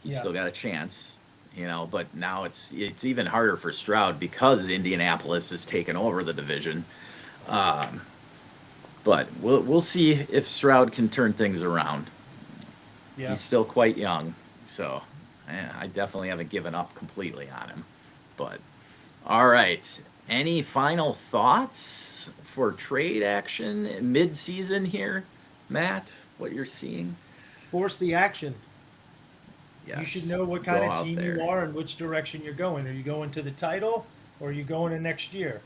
He's Yeah. still got a chance, but now it's even harder for Stroud because Indianapolis has taken over the division. But we'll see if Stroud can turn things around. Yeah. He's still quite young, so I definitely haven't given up completely on him. But all right, any final thoughts for trade action mid-season here, Matt? What you're seeing? Force the action. Yes. You should know what Go kind of out team there. you are and which direction you're going. Are you going to the title or are you going to next year?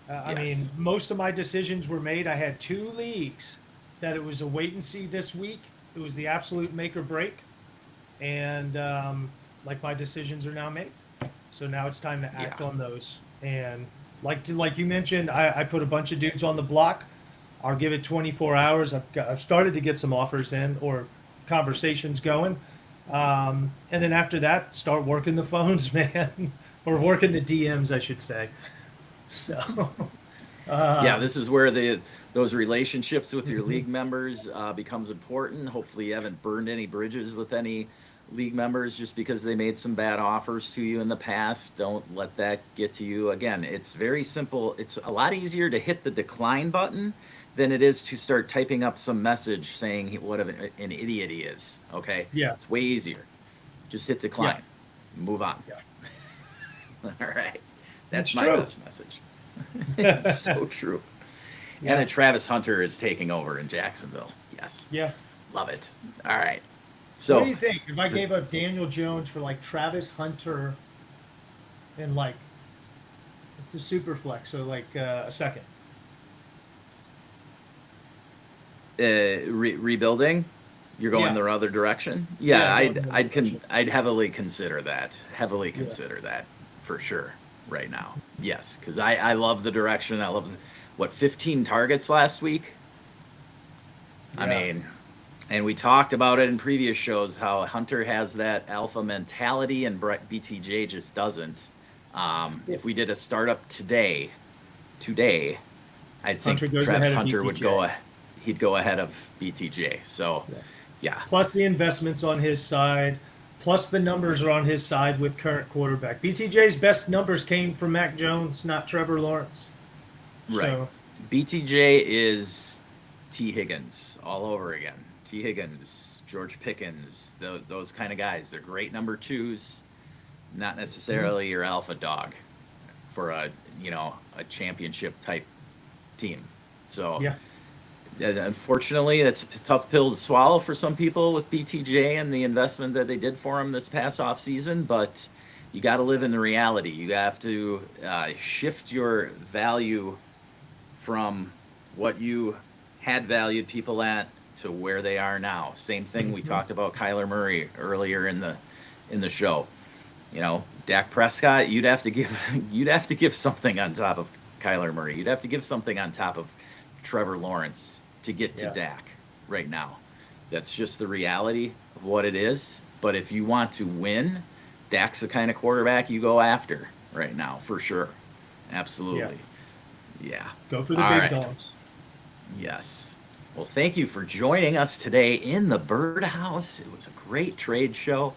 I mean, Yes. most of my decisions were made. I had 2 leagues that it was a wait and see this week. It was the absolute make or break. And like my decisions are now made. So now it's time to act Yeah. on those. And like you mentioned, I put a bunch of dudes on the block. I'll give it 24 hours. I've started to get some offers in or conversations going. And then after that, start working the phones, man, or working the DMs, I should say. So, Yeah, um, this is where those relationships with your league members becomes important. Hopefully, you haven't burned any bridges with any league members just because they made some bad offers to you in the past. Don't let that get to you. Again, it's very simple. It's a lot easier to hit the decline button than it is to start typing up some message saying what an idiot he is. Okay, yeah, it's way easier. Just hit yeah, decline, move on. yeah. All right, It's that's my true. best message. It's so true. And Yeah, then Travis Hunter is taking over in Jacksonville. Yes. yeah. Love it. All right. What do So, you think if I the, gave up Daniel Jones for like Travis Hunter and like it's a super flex, so like a second? rebuilding, you're going Yeah, the other direction? yeah, Yeah, going in the other direction. I'd heavily consider that. Heavily Yeah, consider that for sure right now. Yes, because I love the direction. I love what 15 targets last week. I yeah. mean, and we talked about it in previous shows how Hunter has that alpha mentality and BTJ just doesn't. If we did a startup today, I think Hunter goes Travis ahead of Hunter would BTJ. he'd go ahead of BTJ. So, Yeah. yeah, Plus the investments on his side, plus the numbers are on his side with current quarterback. BTJ's best numbers came from Mac Jones, not Trevor Lawrence. right. So BTJ is T. Higgins all over again. T. Higgins, George Pickens, those kind of guys. They're great number twos, not mhm. necessarily your alpha dog for a championship type team. So Yeah, unfortunately, that's a tough pill to swallow for some people with BTJ and the investment that they did for him this past off season. But you got to live in the reality. You have to shift your value from what you had valued people at to where they are now. Same thing we hmm, talked about Kyler Murray earlier in the show. Dak Prescott, you'd have to give something on top of Kyler Murray. You'd have to give something on top of Trevor Lawrence to get to yeah, Dak right now. That's just the reality of what it is. But if you want to win, Dak's the kind of quarterback you go after right now, for sure. yeah. Absolutely. Yeah. Go for the All big right. dogs. Yes. Well, thank you for joining us today in the Birdhouse. It was a great trade show.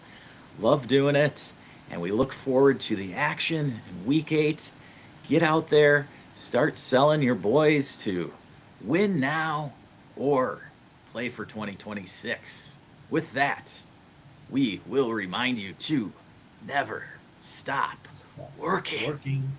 Love doing it. And we look forward to the action in week 8. Get out there, start selling your boys to win now or play for 2026. With that, we will remind you to never stop working. Working.